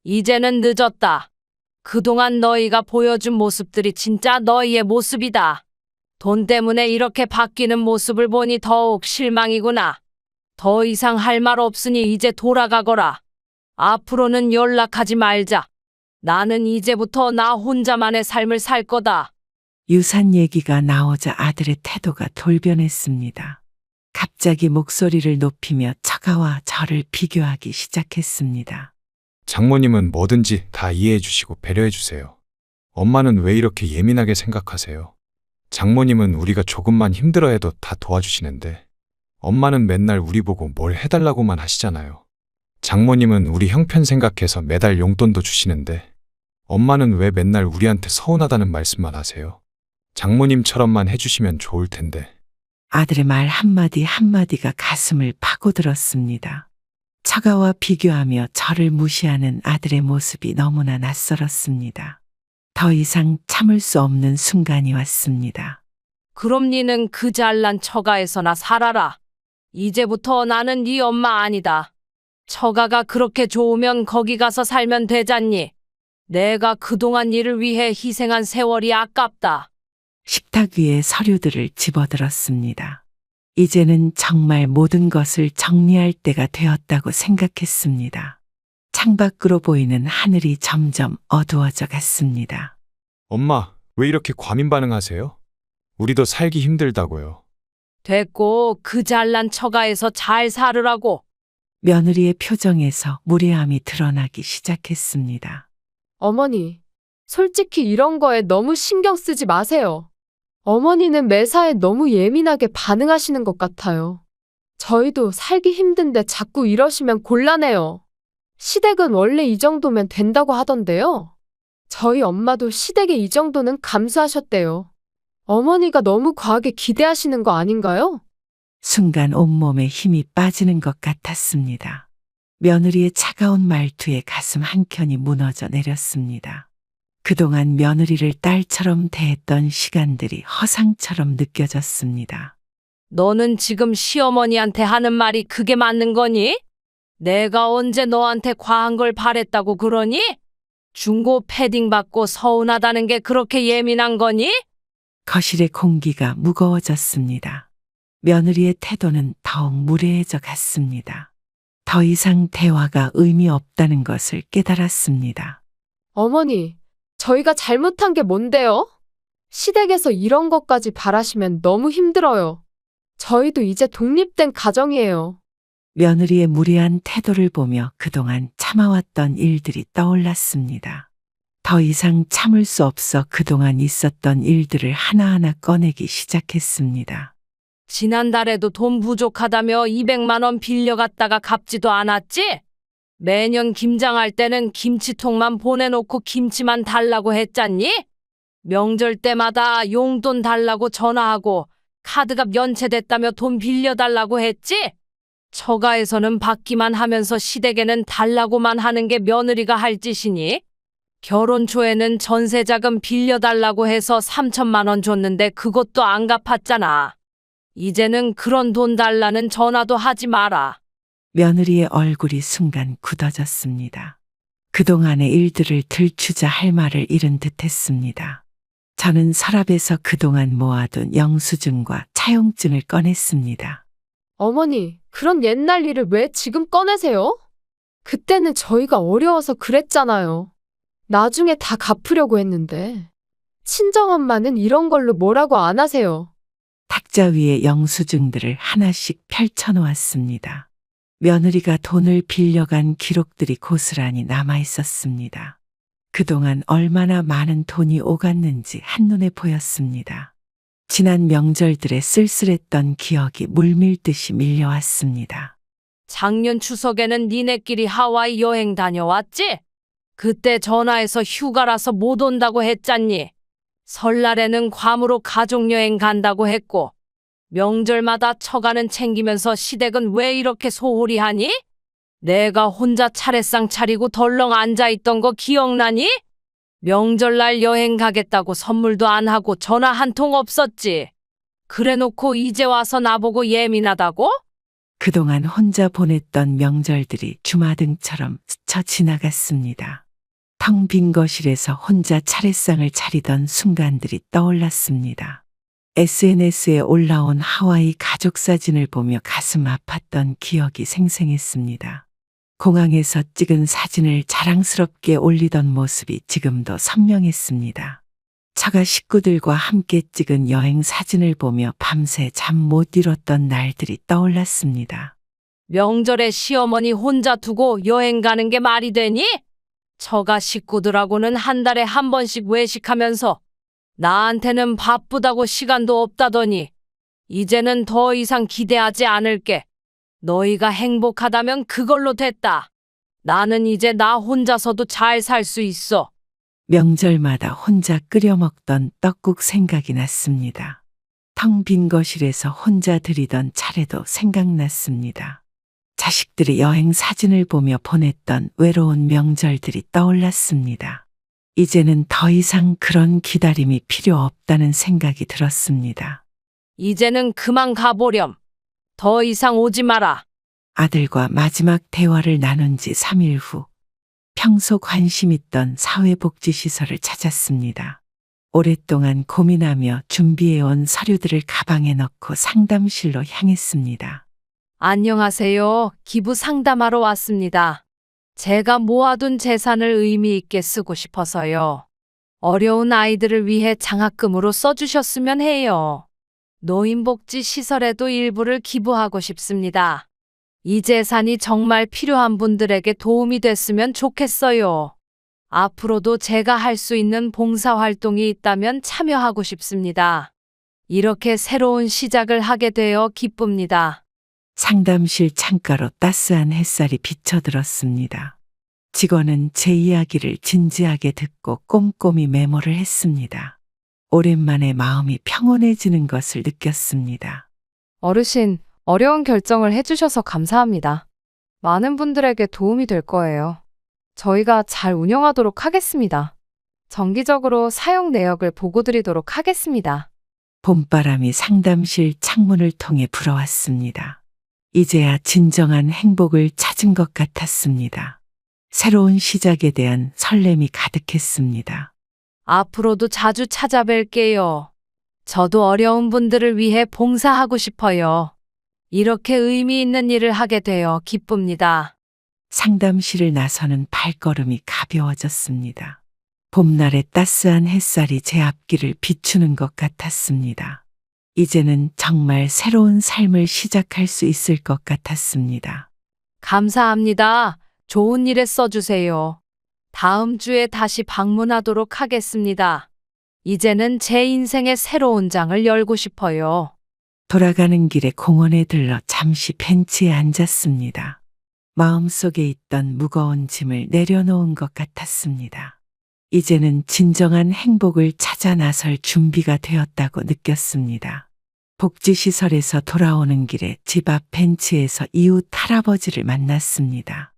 이제는 늦었다. 그동안 너희가 보여준 모습들이 진짜 너희의 모습이다. 돈 때문에 이렇게 바뀌는 모습을 보니 더욱 실망이구나. 더 이상 할 말 없으니 이제 돌아가거라. 앞으로는 연락하지 말자. 나는 이제부터 나 혼자만의 삶을 살 거다. 유산 얘기가 나오자 아들의 태도가 돌변했습니다. 갑자기 목소리를 높이며 처가와 저를 비교하기 시작했습니다. 장모님은 뭐든지 다 이해해 주시고 배려해 주세요. 엄마는 왜 이렇게 예민하게 생각하세요? 장모님은 우리가 조금만 힘들어해도 다 도와주시는데 엄마는 맨날 우리 보고 뭘 해달라고만 하시잖아요. 장모님은 우리 형편 생각해서 매달 용돈도 주시는데 엄마는 왜 맨날 우리한테 서운하다는 말씀만 하세요? 장모님처럼만 해주시면 좋을 텐데. 아들의 말 한마디 한마디가 가슴을 파고들었습니다. 처가와 비교하며 저를 무시하는 아들의 모습이 너무나 낯설었습니다. 더 이상 참을 수 없는 순간이 왔습니다. 그럼 니는 그 잘난 처가에서나 살아라. 이제부터 나는 네 엄마 아니다. 처가가 그렇게 좋으면 거기 가서 살면 되잖니. 내가 그동안 니를 위해 희생한 세월이 아깝다. 식탁 위에 서류들을 집어들었습니다. 이제는 정말 모든 것을 정리할 때가 되었다고 생각했습니다. 창밖으로 보이는 하늘이 점점 어두워져 갔습니다. 엄마, 왜 이렇게 과민 반응하세요? 우리도 살기 힘들다고요. 됐고 그 잘난 처가에서 잘 살으라고. 며느리의 표정에서 무례함이 드러나기 시작했습니다. 어머니, 솔직히 이런 거에 너무 신경 쓰지 마세요. 어머니는 매사에 너무 예민하게 반응하시는 것 같아요. 저희도 살기 힘든데 자꾸 이러시면 곤란해요. 시댁은 원래 이 정도면 된다고 하던데요. 저희 엄마도 시댁에 이 정도는 감수하셨대요. 어머니가 너무 과하게 기대하시는 거 아닌가요? 순간 온몸에 힘이 빠지는 것 같았습니다. 며느리의 차가운 말투에 가슴 한켠이 무너져 내렸습니다. 그동안 며느리를 딸처럼 대했던 시간들이 허상처럼 느껴졌습니다. 너는 지금 시어머니한테 하는 말이 그게 맞는 거니? 내가 언제 너한테 과한 걸 바랬다고 그러니? 중고 패딩 받고 서운하다는 게 그렇게 예민한 거니? 거실의 공기가 무거워졌습니다. 며느리의 태도는 더욱 무례해져 갔습니다. 더 이상 대화가 의미 없다는 것을 깨달았습니다. 어머니, 저희가 잘못한 게 뭔데요? 시댁에서 이런 것까지 바라시면 너무 힘들어요. 저희도 이제 독립된 가정이에요. 며느리의 무례한 태도를 보며 그동안 참아왔던 일들이 떠올랐습니다. 더 이상 참을 수 없어 그동안 있었던 일들을 하나하나 꺼내기 시작했습니다. 지난달에도 돈 부족하다며 200만 원 빌려갔다가 갚지도 않았지? 매년 김장할 때는 김치통만 보내놓고 김치만 달라고 했잖니? 명절 때마다 용돈 달라고 전화하고 카드값 연체됐다며 돈 빌려달라고 했지? 처가에서는 받기만 하면서 시댁에는 달라고만 하는 게 며느리가 할 짓이니? 결혼 초에는 전세자금 빌려달라고 해서 3천만 원 줬는데 그것도 안 갚았잖아. 이제는 그런 돈 달라는 전화도 하지 마라. 며느리의 얼굴이 순간 굳어졌습니다. 그동안의 일들을 들추자 할 말을 잃은 듯 했습니다. 저는 서랍에서 그동안 모아둔 영수증과 차용증을 꺼냈습니다. 어머니, 그런 옛날 일을 왜 지금 꺼내세요? 그때는 저희가 어려워서 그랬잖아요. 나중에 다 갚으려고 했는데. 친정엄마는 이런 걸로 뭐라고 안 하세요. 탁자 위에 영수증들을 하나씩 펼쳐놓았습니다. 며느리가 돈을 빌려간 기록들이 고스란히 남아 있었습니다. 그동안 얼마나 많은 돈이 오갔는지 한눈에 보였습니다. 지난 명절들의 쓸쓸했던 기억이 물밀듯이 밀려왔습니다. 작년 추석에는 니네끼리 하와이 여행 다녀왔지? 그때 전화해서 휴가라서 못 온다고 했잖니. 설날에는 괌으로 가족여행 간다고 했고 명절마다 처가는 챙기면서 시댁은 왜 이렇게 소홀히 하니? 내가 혼자 차례상 차리고 덜렁 앉아있던 거 기억나니? 명절날 여행 가겠다고 선물도 안 하고 전화 한 통 없었지. 그래놓고 이제 와서 나보고 예민하다고? 그동안 혼자 보냈던 명절들이 주마등처럼 스쳐 지나갔습니다. 텅 빈 거실에서 혼자 차례상을 차리던 순간들이 떠올랐습니다. SNS에 올라온 하와이 가족 사진을 보며 가슴 아팠던 기억이 생생했습니다. 공항에서 찍은 사진을 자랑스럽게 올리던 모습이 지금도 선명했습니다. 처가 식구들과 함께 찍은 여행 사진을 보며 밤새 잠 못 이뤘던 날들이 떠올랐습니다. 명절에 시어머니 혼자 두고 여행 가는 게 말이 되니? 처가 식구들하고는 한 달에 한 번씩 외식하면서 나한테는 바쁘다고 시간도 없다더니 이제는 더 이상 기대하지 않을게. 너희가 행복하다면 그걸로 됐다. 나는 이제 나 혼자서도 잘 살 수 있어. 명절마다 혼자 끓여 먹던 떡국 생각이 났습니다. 텅 빈 거실에서 혼자 드리던 차례도 생각났습니다. 자식들의 여행 사진을 보며 보냈던 외로운 명절들이 떠올랐습니다. 이제는 더 이상 그런 기다림이 필요 없다는 생각이 들었습니다. 이제는 그만 가보렴. 더 이상 오지 마라. 아들과 마지막 대화를 나눈 지 3일 후 평소 관심 있던 사회복지시설을 찾았습니다. 오랫동안 고민하며 준비해온 서류들을 가방에 넣고 상담실로 향했습니다. 안녕하세요. 기부 상담하러 왔습니다. 제가 모아둔 재산을 의미 있게 쓰고 싶어서요. 어려운 아이들을 위해 장학금으로 써주셨으면 해요. 노인복지 시설에도 일부를 기부하고 싶습니다. 이 재산이 정말 필요한 분들에게 도움이 됐으면 좋겠어요. 앞으로도 제가 할 수 있는 봉사활동이 있다면 참여하고 싶습니다. 이렇게 새로운 시작을 하게 되어 기쁩니다. 상담실 창가로 따스한 햇살이 비쳐들었습니다. 직원은 제 이야기를 진지하게 듣고 꼼꼼히 메모를 했습니다. 오랜만에 마음이 평온해지는 것을 느꼈습니다. 어르신, 어려운 결정을 해주셔서 감사합니다. 많은 분들에게 도움이 될 거예요. 저희가 잘 운영하도록 하겠습니다. 정기적으로 사용 내역을 보고드리도록 하겠습니다. 봄바람이 상담실 창문을 통해 불어왔습니다. 이제야 진정한 행복을 찾은 것 같았습니다. 새로운 시작에 대한 설렘이 가득했습니다. 앞으로도 자주 찾아뵐게요. 저도 어려운 분들을 위해 봉사하고 싶어요. 이렇게 의미 있는 일을 하게 되어 기쁩니다. 상담실을 나서는 발걸음이 가벼워졌습니다. 봄날의 따스한 햇살이 제 앞길을 비추는 것 같았습니다. 이제는 정말 새로운 삶을 시작할 수 있을 것 같았습니다. 감사합니다. 좋은 일에 써주세요. 다음 주에 다시 방문하도록 하겠습니다. 이제는 제 인생의 새로운 장을 열고 싶어요. 돌아가는 길에 공원에 들러 잠시 벤치에 앉았습니다. 마음속에 있던 무거운 짐을 내려놓은 것 같았습니다. 이제는 진정한 행복을 찾아 나설 준비가 되었다고 느꼈습니다. 복지시설에서 돌아오는 길에 집 앞 벤치에서 이웃 할아버지를 만났습니다.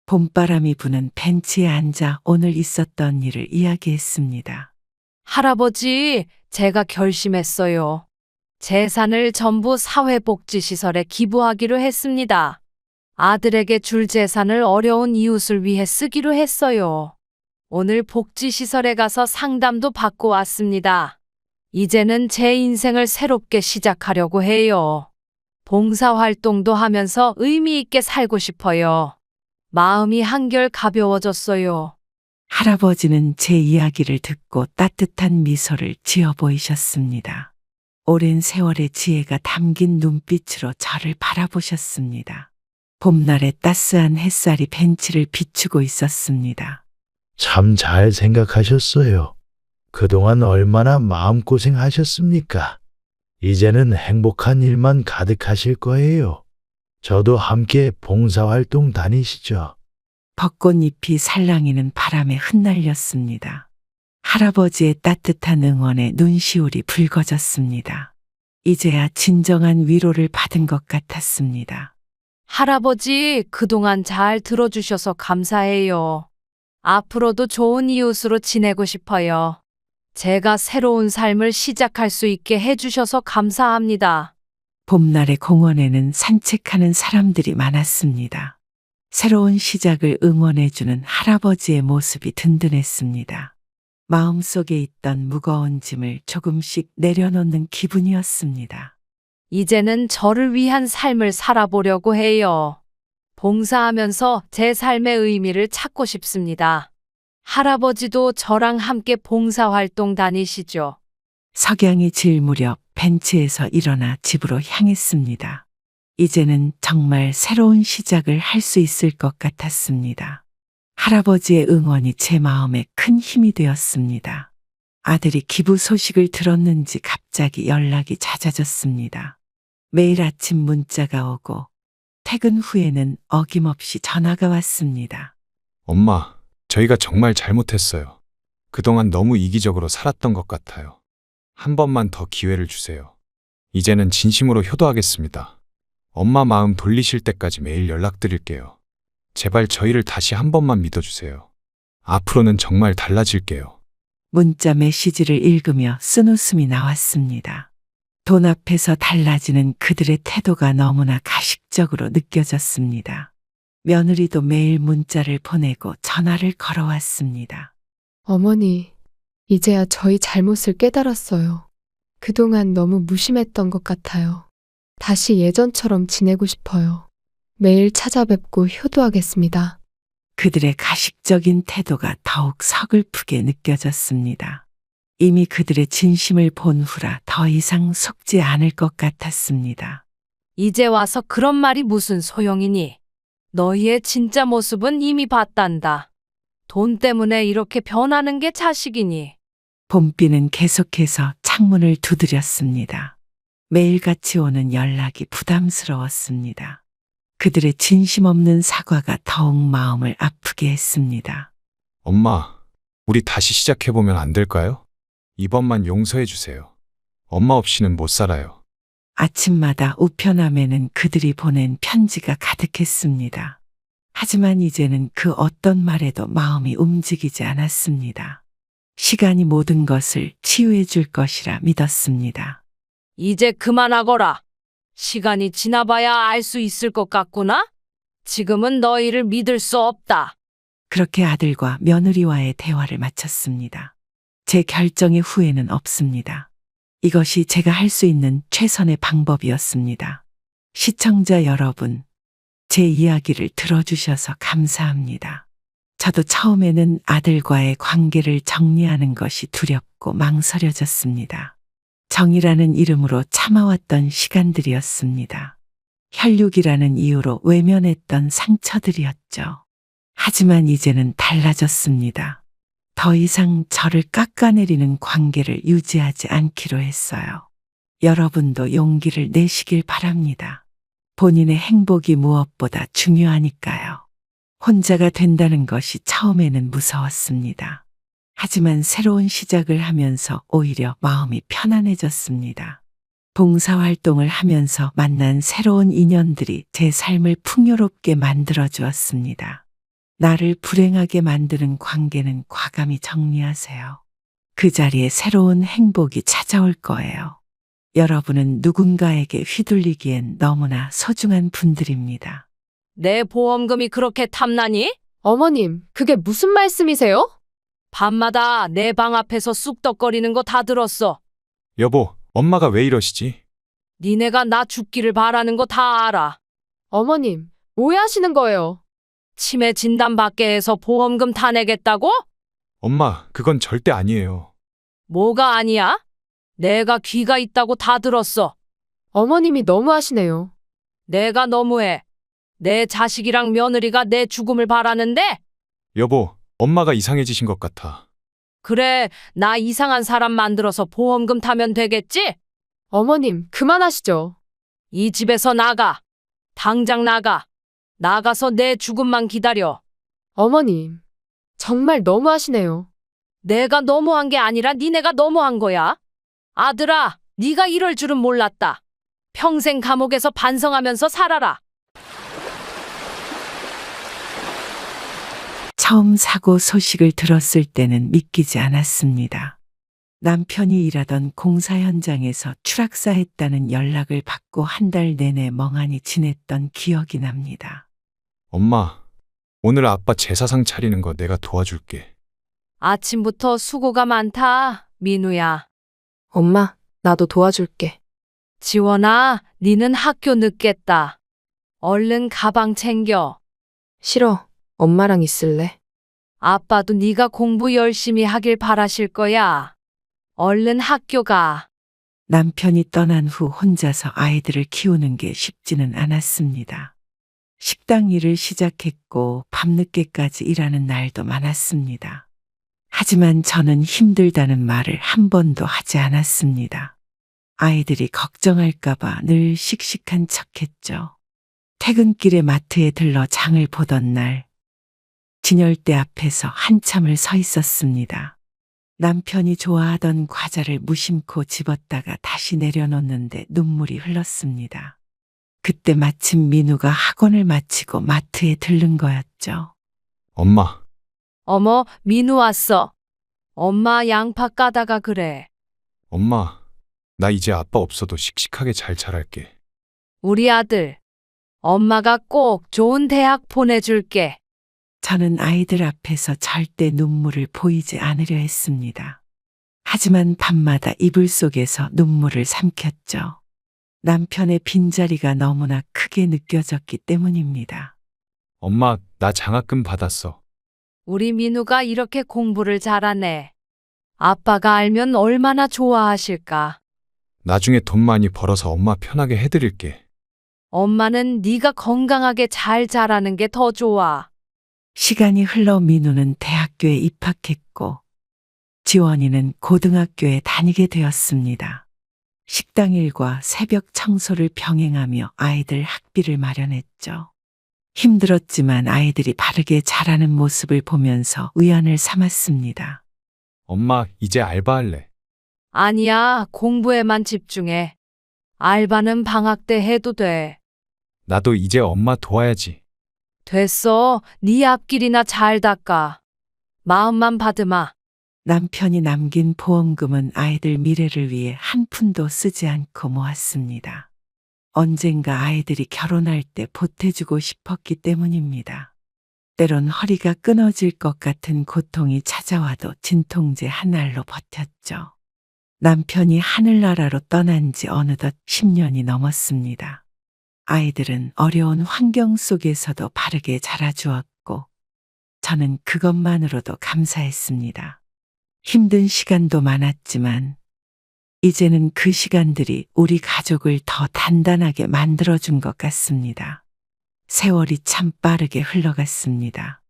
봄바람이 부는 벤치에 앉아 오늘 있었던 일을 이야기했습니다. 할아버지, 제가 결심했어요. 재산을 전부 사회복지시설에 기부하기로 했습니다. 아들에게 줄 재산을 어려운 이웃을 위해 쓰기로 했어요. 오늘 복지시설에 가서 상담도 받고 왔습니다. 이제는 제 인생을 새롭게 시작하려고 해요. 봉사활동도 하면서 의미 있게 살고 싶어요. 마음이 한결 가벼워졌어요. 할아버지는 제 이야기를 듣고 따뜻한 미소를 지어 보이셨습니다. 오랜 세월의 지혜가 담긴 눈빛으로 저를 바라보셨습니다. 봄날의 따스한 햇살이 벤치를 비추고 있었습니다. 참 잘 생각하셨어요. 그동안 얼마나 마음고생하셨습니까? 이제는 행복한 일만 가득하실 거예요. 저도 함께 봉사활동 다니시죠. 벚꽃잎이 살랑이는 바람에 흩날렸습니다. 할아버지의 따뜻한 응원에 눈시울이 붉어졌습니다. 이제야 진정한 위로를 받은 것 같았습니다. 할아버지, 그동안 잘 들어주셔서 감사해요. 앞으로도 좋은 이웃으로 지내고 싶어요. 제가 새로운 삶을 시작할 수 있게 해주셔서 감사합니다. 봄날의 공원에는 산책하는 사람들이 많았습니다. 새로운 시작을 응원해주는 할아버지의 모습이 든든했습니다. 마음속에 있던 무거운 짐을 조금씩 내려놓는 기분이었습니다. 이제는 저를 위한 삶을 살아보려고 해요. 봉사하면서 제 삶의 의미를 찾고 싶습니다. 할아버지도 저랑 함께 봉사활동 다니시죠? 석양이 질 무렵 벤치에서 일어나 집으로 향했습니다. 이제는 정말 새로운 시작을 할 수 있을 것 같았습니다. 할아버지의 응원이 제 마음에 큰 힘이 되었습니다. 아들이 기부 소식을 들었는지 갑자기 연락이 잦아졌습니다. 매일 아침 문자가 오고 퇴근 후에는 어김없이 전화가 왔습니다. 엄마, 저희가 정말 잘못했어요. 그동안 너무 이기적으로 살았던 것 같아요. 한 번만 더 기회를 주세요. 이제는 진심으로 효도하겠습니다. 엄마 마음 돌리실 때까지 매일 연락드릴게요. 제발 저희를 다시 한 번만 믿어주세요. 앞으로는 정말 달라질게요. 문자 메시지를 읽으며 쓴웃음이 나왔습니다. 돈 앞에서 달라지는 그들의 태도가 너무나 가식적으로 느껴졌습니다. 며느리도 매일 문자를 보내고 전화를 걸어왔습니다. 어머니, 이제야 저희 잘못을 깨달았어요. 그동안 너무 무심했던 것 같아요. 다시 예전처럼 지내고 싶어요. 매일 찾아뵙고 효도하겠습니다. 그들의 가식적인 태도가 더욱 서글프게 느껴졌습니다. 이미 그들의 진심을 본 후라 더 이상 속지 않을 것 같았습니다. 이제 와서 그런 말이 무슨 소용이니? 너희의 진짜 모습은 이미 봤단다. 돈 때문에 이렇게 변하는 게 자식이니. 봄비는 계속해서 창문을 두드렸습니다. 매일같이 오는 연락이 부담스러웠습니다. 그들의 진심 없는 사과가 더욱 마음을 아프게 했습니다. 엄마, 우리 다시 시작해보면 안 될까요? 이번만 용서해 주세요. 엄마 없이는 못 살아요. 아침마다 우편함에는 그들이 보낸 편지가 가득했습니다. 하지만 이제는 그 어떤 말에도 마음이 움직이지 않았습니다. 시간이 모든 것을 치유해 줄 것이라 믿었습니다. 이제 그만하거라. 시간이 지나봐야 알 수 있을 것 같구나? 지금은 너희를 믿을 수 없다. 그렇게 아들과 며느리와의 대화를 마쳤습니다. 제 결정의 후회는 없습니다. 이것이 제가 할 수 있는 최선의 방법이었습니다. 시청자 여러분, 제 이야기를 들어주셔서 감사합니다. 저도 처음에는 아들과의 관계를 정리하는 것이 두렵고 망설여졌습니다. 정이라는 이름으로 참아왔던 시간들이었습니다. 혈육이라는 이유로 외면했던 상처들이었죠. 하지만 이제는 달라졌습니다. 더 이상 저를 깎아내리는 관계를 유지하지 않기로 했어요. 여러분도 용기를 내시길 바랍니다. 본인의 행복이 무엇보다 중요하니까요. 혼자가 된다는 것이 처음에는 무서웠습니다. 하지만 새로운 시작을 하면서 오히려 마음이 편안해졌습니다. 봉사활동을 하면서 만난 새로운 인연들이 제 삶을 풍요롭게 만들어 주었습니다. 나를 불행하게 만드는 관계는 과감히 정리하세요. 그 자리에 새로운 행복이 찾아올 거예요. 여러분은 누군가에게 휘둘리기엔 너무나 소중한 분들입니다. 내 보험금이 그렇게 탐나니? 어머님, 그게 무슨 말씀이세요? 밤마다 내 방 앞에서 쑥덕거리는 거 다 들었어. 여보, 엄마가 왜 이러시지? 니네가 나 죽기를 바라는 거 다 알아. 어머님, 오해하시는 거예요. 치매 진단 받게 해서 보험금 타내겠다고? 엄마, 그건 절대 아니에요. 뭐가 아니야? 내가 귀가 있다고 다 들었어. 어머님이 너무하시네요. 내가 너무해. 내 자식이랑 며느리가 내 죽음을 바라는데? 여보, 엄마가 이상해지신 것 같아. 그래, 나 이상한 사람 만들어서 보험금 타면 되겠지? 어머님, 그만하시죠. 이 집에서 나가. 당장 나가. 나가서 내 죽음만 기다려. 어머님, 정말 너무하시네요. 내가 너무한 게 아니라 니네가 너무한 거야. 아들아, 네가 이럴 줄은 몰랐다. 평생 감옥에서 반성하면서 살아라. 처음 사고 소식을 들었을 때는 믿기지 않았습니다. 남편이 일하던 공사 현장에서 추락사했다는 연락을 받고 한 달 내내 멍하니 지냈던 기억이 납니다. 엄마, 오늘 아빠 제사상 차리는 거 내가 도와줄게. 아침부터 수고가 많다, 민우야. 엄마, 나도 도와줄게. 지원아, 니는 학교 늦겠다. 얼른 가방 챙겨. 싫어. 엄마랑 있을래. 아빠도 네가 공부 열심히 하길 바라실 거야. 얼른 학교 가. 남편이 떠난 후 혼자서 아이들을 키우는 게 쉽지는 않았습니다. 식당 일을 시작했고 밤늦게까지 일하는 날도 많았습니다. 하지만 저는 힘들다는 말을 한 번도 하지 않았습니다. 아이들이 걱정할까봐 늘 씩씩한 척했죠. 퇴근길에 마트에 들러 장을 보던 날, 진열대 앞에서 한참을 서 있었습니다. 남편이 좋아하던 과자를 무심코 집었다가 다시 내려놓는데 눈물이 흘렀습니다. 그때 마침 민우가 학원을 마치고 마트에 들른 거였죠. 엄마, 어머, 민우 왔어. 엄마 양파 까다가 그래. 엄마, 나 이제 아빠 없어도 씩씩하게 잘 자랄게. 우리 아들. 엄마가 꼭 좋은 대학 보내줄게. 저는 아이들 앞에서 절대 눈물을 보이지 않으려 했습니다. 하지만 밤마다 이불 속에서 눈물을 삼켰죠. 남편의 빈자리가 너무나 크게 느껴졌기 때문입니다. 엄마, 나 장학금 받았어. 우리 민우가 이렇게 공부를 잘하네. 아빠가 알면 얼마나 좋아하실까. 나중에 돈 많이 벌어서 엄마 편하게 해드릴게. 엄마는 네가 건강하게 잘 자라는 게 더 좋아. 시간이 흘러 민우는 대학교에 입학했고 지원이는 고등학교에 다니게 되었습니다. 식당 일과 새벽 청소를 병행하며 아이들 학비를 마련했죠. 힘들었지만 아이들이 바르게 자라는 모습을 보면서 위안을 삼았습니다. 엄마, 이제 알바할래. 아니야, 공부에만 집중해. 알바는 방학 때 해도 돼. 나도 이제 엄마 도와야지. 됐어. 네 앞길이나 잘 닦아. 마음만 받으마. 남편이 남긴 보험금은 아이들 미래를 위해 한 푼도 쓰지 않고 모았습니다. 언젠가 아이들이 결혼할 때 보태주고 싶었기 때문입니다. 때론 허리가 끊어질 것 같은 고통이 찾아와도 진통제 한 알로 버텼죠. 남편이 하늘나라로 떠난 지 어느덧 10년이 넘었습니다. 아이들은 어려운 환경 속에서도 바르게 자라주었고 저는 그것만으로도 감사했습니다. 힘든 시간도 많았지만 이제는 그 시간들이 우리 가족을 더 단단하게 만들어준 것 같습니다. 세월이 참 빠르게 흘러갔습니다.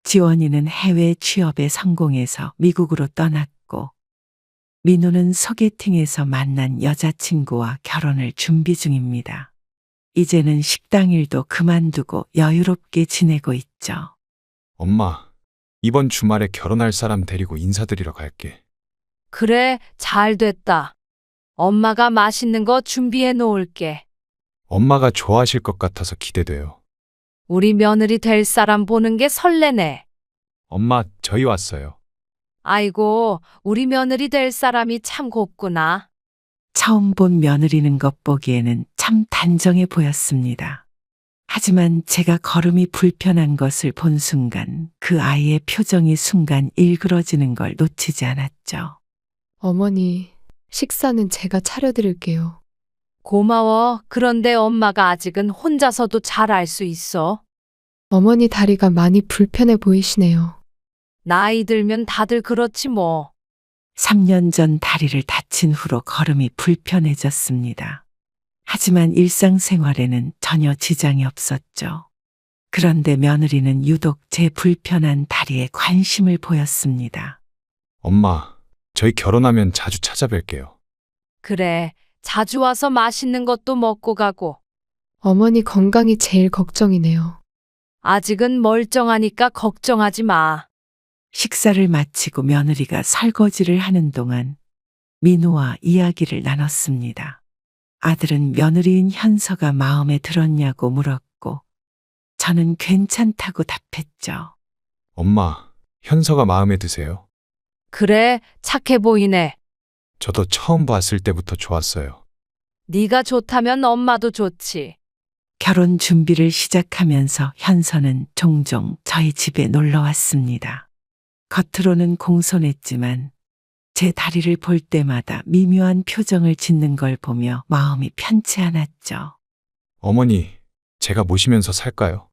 지원이는 해외 취업에 성공해서 미국으로 떠났고 민우는 소개팅에서 만난 여자친구와 결혼을 준비 중입니다. 이제는 식당 일도 그만두고 여유롭게 지내고 있죠. 엄마, 이번 주말에 결혼할 사람 데리고 인사드리러 갈게. 그래, 잘 됐다. 엄마가 맛있는 거 준비해 놓을게. 엄마가 좋아하실 것 같아서 기대돼요. 우리 며느리 될 사람 보는 게 설레네. 엄마, 저희 왔어요. 아이고, 우리 며느리 될 사람이 참 곱구나. 처음 본 며느리는 것 보기에는 참 단정해 보였습니다. 하지만 제가 걸음이 불편한 것을 본 순간 그 아이의 표정이 순간 일그러지는 걸 놓치지 않았죠. 어머니, 식사는 제가 차려드릴게요. 고마워. 그런데 엄마가 아직은 혼자서도 잘 알 수 있어. 어머니 다리가 많이 불편해 보이시네요. 나이 들면 다들 그렇지 뭐. 3년 전 다리를 다친 후로 걸음이 불편해졌습니다. 하지만 일상생활에는 전혀 지장이 없었죠. 그런데 며느리는 유독 제 불편한 다리에 관심을 보였습니다. 엄마, 저희 결혼하면 자주 찾아뵐게요. 그래. 자주 와서 맛있는 것도 먹고 가고. 어머니 건강이 제일 걱정이네요. 아직은 멀쩡하니까 걱정하지 마. 식사를 마치고 며느리가 설거지를 하는 동안 민우와 이야기를 나눴습니다. 아들은 며느리인 현서가 마음에 들었냐고 물었고 저는 괜찮다고 답했죠. 엄마, 현서가 마음에 드세요? 그래, 착해 보이네. 저도 처음 봤을 때부터 좋았어요. 네가 좋다면 엄마도 좋지. 결혼 준비를 시작하면서 현서는 종종 저희 집에 놀러 왔습니다. 겉으로는 공손했지만 제 다리를 볼 때마다 미묘한 표정을 짓는 걸 보며 마음이 편치 않았죠. 어머니, 제가 모시면서 살까요?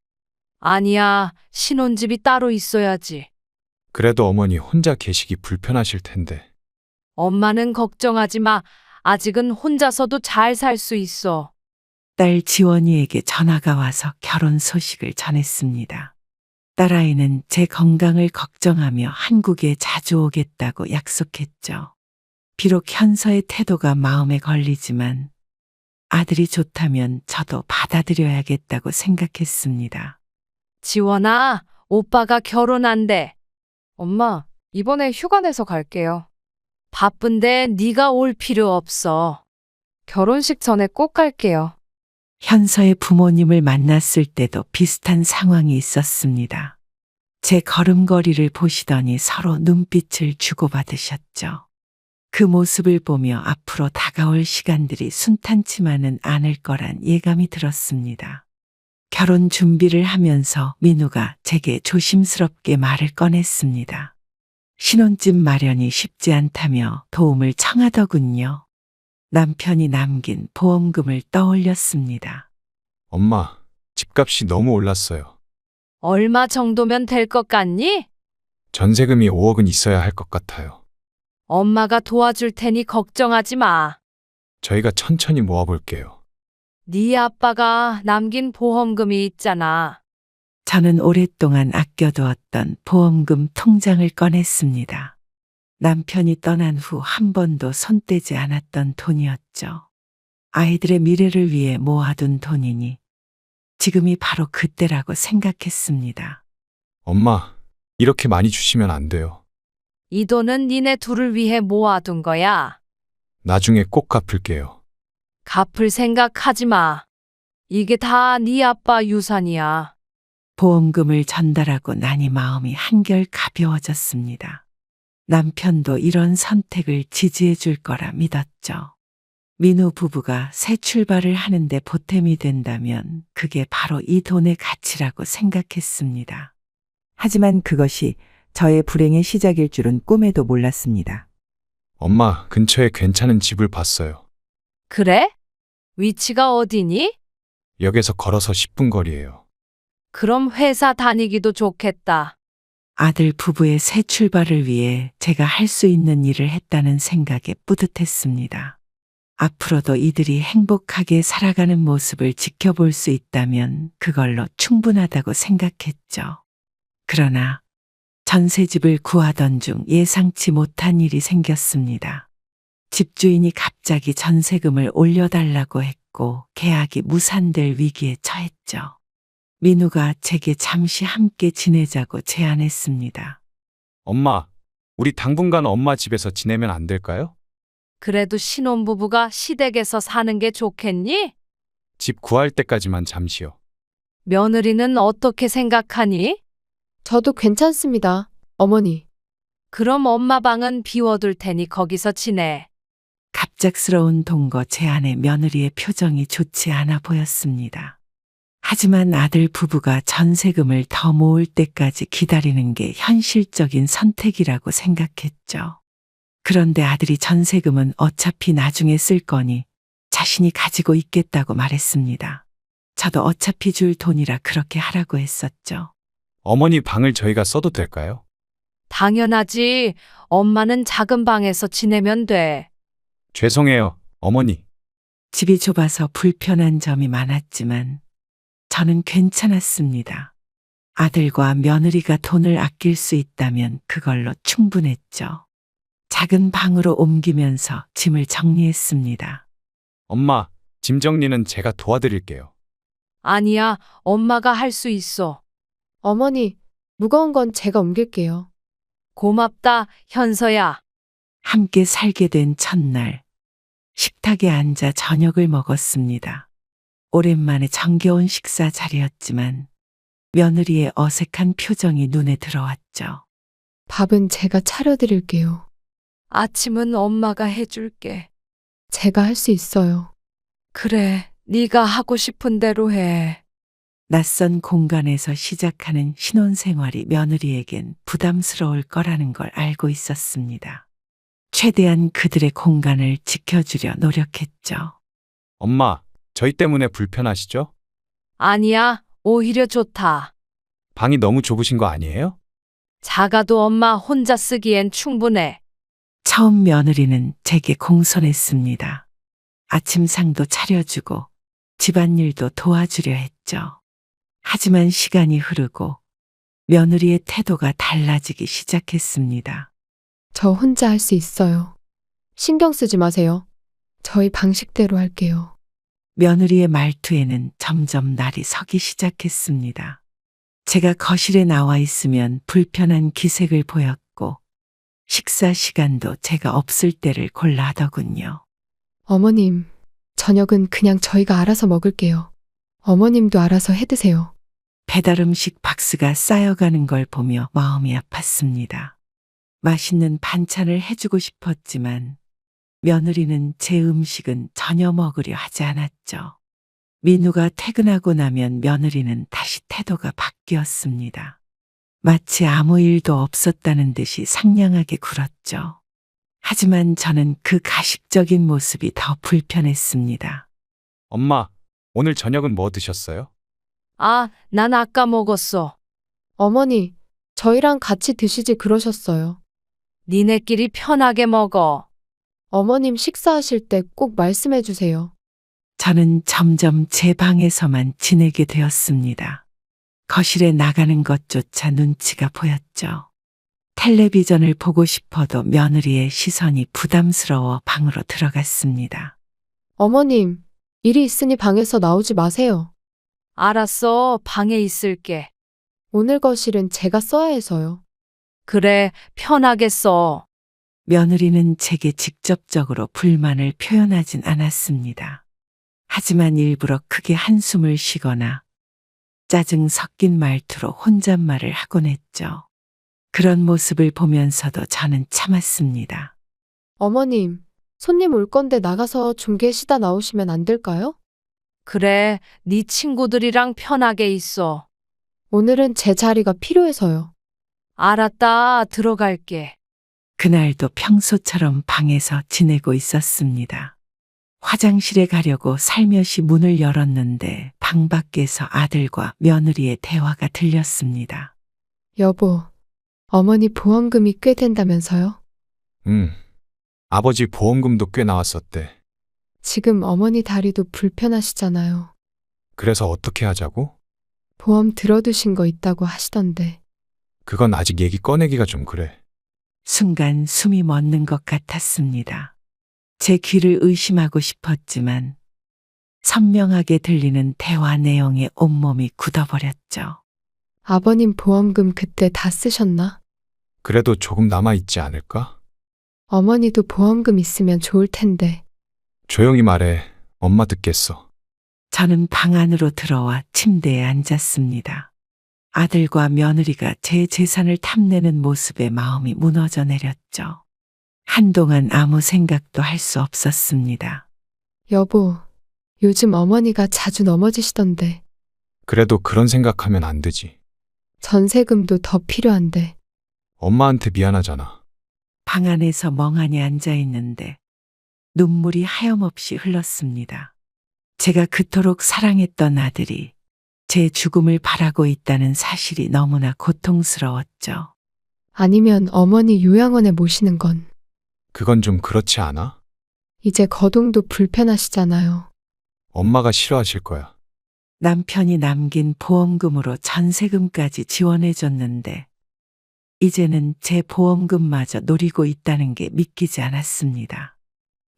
아니야, 신혼집이 따로 있어야지. 그래도 어머니 혼자 계시기 불편하실 텐데. 엄마는 걱정하지 마. 아직은 혼자서도 잘 살 수 있어. 딸 지원이에게 전화가 와서 결혼 소식을 전했습니다. 딸아이는 제 건강을 걱정하며 한국에 자주 오겠다고 약속했죠. 비록 현서의 태도가 마음에 걸리지만 아들이 좋다면 저도 받아들여야겠다고 생각했습니다. 지원아, 오빠가 결혼한대. 엄마, 이번에 휴가 내서 갈게요. 바쁜데 네가 올 필요 없어. 결혼식 전에 꼭 갈게요. 현서의 부모님을 만났을 때도 비슷한 상황이 있었습니다. 제 걸음걸이를 보시더니 서로 눈빛을 주고받으셨죠. 그 모습을 보며 앞으로 다가올 시간들이 순탄치만은 않을 거란 예감이 들었습니다. 결혼 준비를 하면서 민우가 제게 조심스럽게 말을 꺼냈습니다. 신혼집 마련이 쉽지 않다며 도움을 청하더군요. 남편이 남긴 보험금을 떠올렸습니다. 엄마, 집값이 너무 올랐어요. 얼마 정도면 될 것 같니? 전세금이 5억은 있어야 할 것 같아요. 엄마가 도와줄 테니 걱정하지 마. 저희가 천천히 모아볼게요. 네 아빠가 남긴 보험금이 있잖아. 저는 오랫동안 아껴두었던 보험금 통장을 꺼냈습니다. 남편이 떠난 후 한 번도 손 떼지 않았던 돈이었죠. 아이들의 미래를 위해 모아둔 돈이니 지금이 바로 그때라고 생각했습니다. 엄마, 이렇게 많이 주시면 안 돼요. 이 돈은 니네 둘을 위해 모아둔 거야. 나중에 꼭 갚을게요. 갚을 생각하지 마. 이게 다 네 아빠 유산이야. 보험금을 전달하고 나니 마음이 한결 가벼워졌습니다. 남편도 이런 선택을 지지해 줄 거라 믿었죠. 민우 부부가 새 출발을 하는데 보탬이 된다면 그게 바로 이 돈의 가치라고 생각했습니다. 하지만 그것이 저의 불행의 시작일 줄은 꿈에도 몰랐습니다. 엄마, 근처에 괜찮은 집을 봤어요. 그래? 위치가 어디니? 역에서 걸어서 10분 거리예요. 그럼 회사 다니기도 좋겠다. 아들 부부의 새 출발을 위해 제가 할 수 있는 일을 했다는 생각에 뿌듯했습니다. 앞으로도 이들이 행복하게 살아가는 모습을 지켜볼 수 있다면 그걸로 충분하다고 생각했죠. 그러나 전세집을 구하던 중 예상치 못한 일이 생겼습니다. 집주인이 갑자기 전세금을 올려달라고 했고 계약이 무산될 위기에 처했죠. 민우가 제게 잠시 함께 지내자고 제안했습니다. 엄마, 우리 당분간 엄마 집에서 지내면 안 될까요? 그래도 신혼부부가 시댁에서 사는 게 좋겠니? 집 구할 때까지만 잠시요. 며느리는 어떻게 생각하니? 저도 괜찮습니다, 어머니. 그럼 엄마 방은 비워둘 테니 거기서 지내. 갑작스러운 동거 제안에 며느리의 표정이 좋지 않아 보였습니다. 하지만 아들 부부가 전세금을 더 모을 때까지 기다리는 게 현실적인 선택이라고 생각했죠. 그런데 아들이 전세금은 어차피 나중에 쓸 거니 자신이 가지고 있겠다고 말했습니다. 저도 어차피 줄 돈이라 그렇게 하라고 했었죠. 어머니 방을 저희가 써도 될까요? 당연하지. 엄마는 작은 방에서 지내면 돼. 죄송해요, 어머니. 집이 좁아서 불편한 점이 많았지만 저는 괜찮았습니다. 아들과 며느리가 돈을 아낄 수 있다면 그걸로 충분했죠. 작은 방으로 옮기면서 짐을 정리했습니다. 엄마, 짐 정리는 제가 도와드릴게요. 아니야, 엄마가 할 수 있어. 어머니, 무거운 건 제가 옮길게요. 고맙다, 현서야. 함께 살게 된 첫날, 식탁에 앉아 저녁을 먹었습니다. 오랜만에 정겨운 식사 자리였지만 며느리의 어색한 표정이 눈에 들어왔죠. 밥은 제가 차려드릴게요. 아침은 엄마가 해줄게. 제가 할 수 있어요. 그래, 네가 하고 싶은 대로 해. 낯선 공간에서 시작하는 신혼생활이 며느리에겐 부담스러울 거라는 걸 알고 있었습니다. 최대한 그들의 공간을 지켜주려 노력했죠. 엄마, 저희 때문에 불편하시죠? 아니야, 오히려 좋다. 방이 너무 좁으신 거 아니에요? 작아도 엄마 혼자 쓰기엔 충분해. 처음 며느리는 제게 공손했습니다. 아침상도 차려주고 집안일도 도와주려 했죠. 하지만 시간이 흐르고 며느리의 태도가 달라지기 시작했습니다. 저 혼자 할 수 있어요. 신경 쓰지 마세요. 저희 방식대로 할게요. 며느리의 말투에는 점점 날이 서기 시작했습니다. 제가 거실에 나와 있으면 불편한 기색을 보였고 식사 시간도 제가 없을 때를 골라 하더군요. 어머님, 저녁은 그냥 저희가 알아서 먹을게요. 어머님도 알아서 해 드세요. 배달 음식 박스가 쌓여가는 걸 보며 마음이 아팠습니다. 맛있는 반찬을 해주고 싶었지만 며느리는 제 음식은 전혀 먹으려 하지 않았죠. 민우가 퇴근하고 나면 며느리는 다시 태도가 바뀌었습니다. 마치 아무 일도 없었다는 듯이 상냥하게 굴었죠. 하지만 저는 그 가식적인 모습이 더 불편했습니다. 엄마, 오늘 저녁은 뭐 드셨어요? 아, 난 아까 먹었어. 어머니, 저희랑 같이 드시지 그러셨어요. 니네끼리 편하게 먹어. 어머님 식사하실 때 꼭 말씀해 주세요. 저는 점점 제 방에서만 지내게 되었습니다. 거실에 나가는 것조차 눈치가 보였죠. 텔레비전을 보고 싶어도 며느리의 시선이 부담스러워 방으로 들어갔습니다. 어머님, 일이 있으니 방에서 나오지 마세요. 알았어, 방에 있을게. 오늘 거실은 제가 써야 해서요. 그래, 편하게 써. 며느리는 제게 직접적으로 불만을 표현하진 않았습니다. 하지만 일부러 크게 한숨을 쉬거나 짜증 섞인 말투로 혼잣말을 하곤 했죠. 그런 모습을 보면서도 저는 참았습니다. 어머님, 손님 올 건데 나가서 좀 계시다 나오시면 안 될까요? 그래, 네 친구들이랑 편하게 있어. 오늘은 제 자리가 필요해서요. 알았다, 들어갈게. 그날도 평소처럼 방에서 지내고 있었습니다. 화장실에 가려고 살며시 문을 열었는데 방 밖에서 아들과 며느리의 대화가 들렸습니다. 여보, 어머니 보험금이 꽤 된다면서요? 아버지 보험금도 꽤 나왔었대. 지금 어머니 다리도 불편하시잖아요. 그래서 어떻게 하자고? 보험 들어두신 거 있다고 하시던데. 그건 아직 얘기 꺼내기가 좀 그래. 순간 숨이 멎는 것 같았습니다. 제 귀를 의심하고 싶었지만 선명하게 들리는 대화 내용에 온몸이 굳어버렸죠. 아버님 보험금 그때 다 쓰셨나? 그래도 조금 남아있지 않을까? 어머니도 보험금 있으면 좋을 텐데. 조용히 말해. 엄마 듣겠어. 저는 방 안으로 들어와 침대에 앉았습니다. 아들과 며느리가 제 재산을 탐내는 모습에 마음이 무너져 내렸죠. 한동안 아무 생각도 할 수 없었습니다. 여보, 요즘 어머니가 자주 넘어지시던데. 그래도 그런 생각하면 안 되지. 전세금도 더 필요한데. 엄마한테 미안하잖아. 방 안에서 멍하니 앉아 있는데 눈물이 하염없이 흘렀습니다. 제가 그토록 사랑했던 아들이 제 죽음을 바라고 있다는 사실이 너무나 고통스러웠죠. 아니면 어머니 요양원에 모시는 건 그건 좀 그렇지 않아? 이제 거동도 불편하시잖아요. 엄마가 싫어하실 거야. 남편이 남긴 보험금으로 전세금까지 지원해줬는데 이제는 제 보험금마저 노리고 있다는 게 믿기지 않았습니다.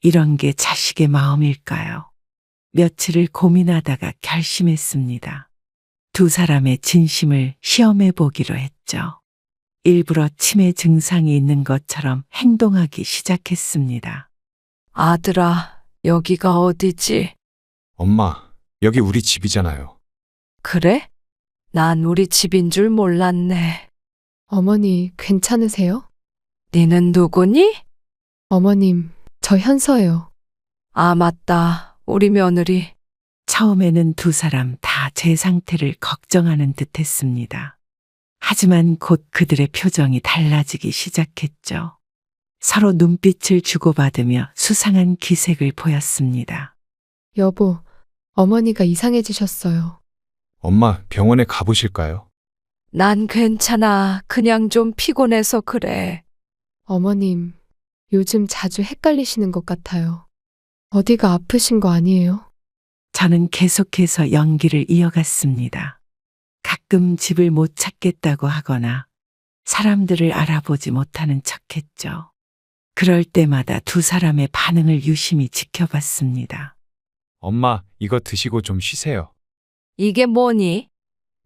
이런 게 자식의 마음일까요? 며칠을 고민하다가 결심했습니다. 두 사람의 진심을 시험해 보기로 했죠. 일부러 치매 증상이 있는 것처럼 행동하기 시작했습니다. 아들아, 여기가 어디지? 엄마, 여기 우리 집이잖아요. 그래? 난 우리 집인 줄 몰랐네. 어머니 괜찮으세요? 니는 누구니? 어머님, 저 현서예요. 아, 맞다. 우리 며느리. 처음에는 두 사람 다 제 상태를 걱정하는 듯 했습니다. 하지만 곧 그들의 표정이 달라지기 시작했죠. 서로 눈빛을 주고받으며 수상한 기색을 보였습니다. 여보, 어머니가 이상해지셨어요. 엄마, 병원에 가보실까요? 난 괜찮아. 그냥 좀 피곤해서 그래. 어머님, 요즘 자주 헷갈리시는 것 같아요. 어디가 아프신 거 아니에요? 저는 계속해서 연기를 이어갔습니다. 가끔 집을 못 찾겠다고 하거나 사람들을 알아보지 못하는 척했죠. 그럴 때마다 두 사람의 반응을 유심히 지켜봤습니다. 엄마, 이거 드시고 좀 쉬세요. 이게 뭐니?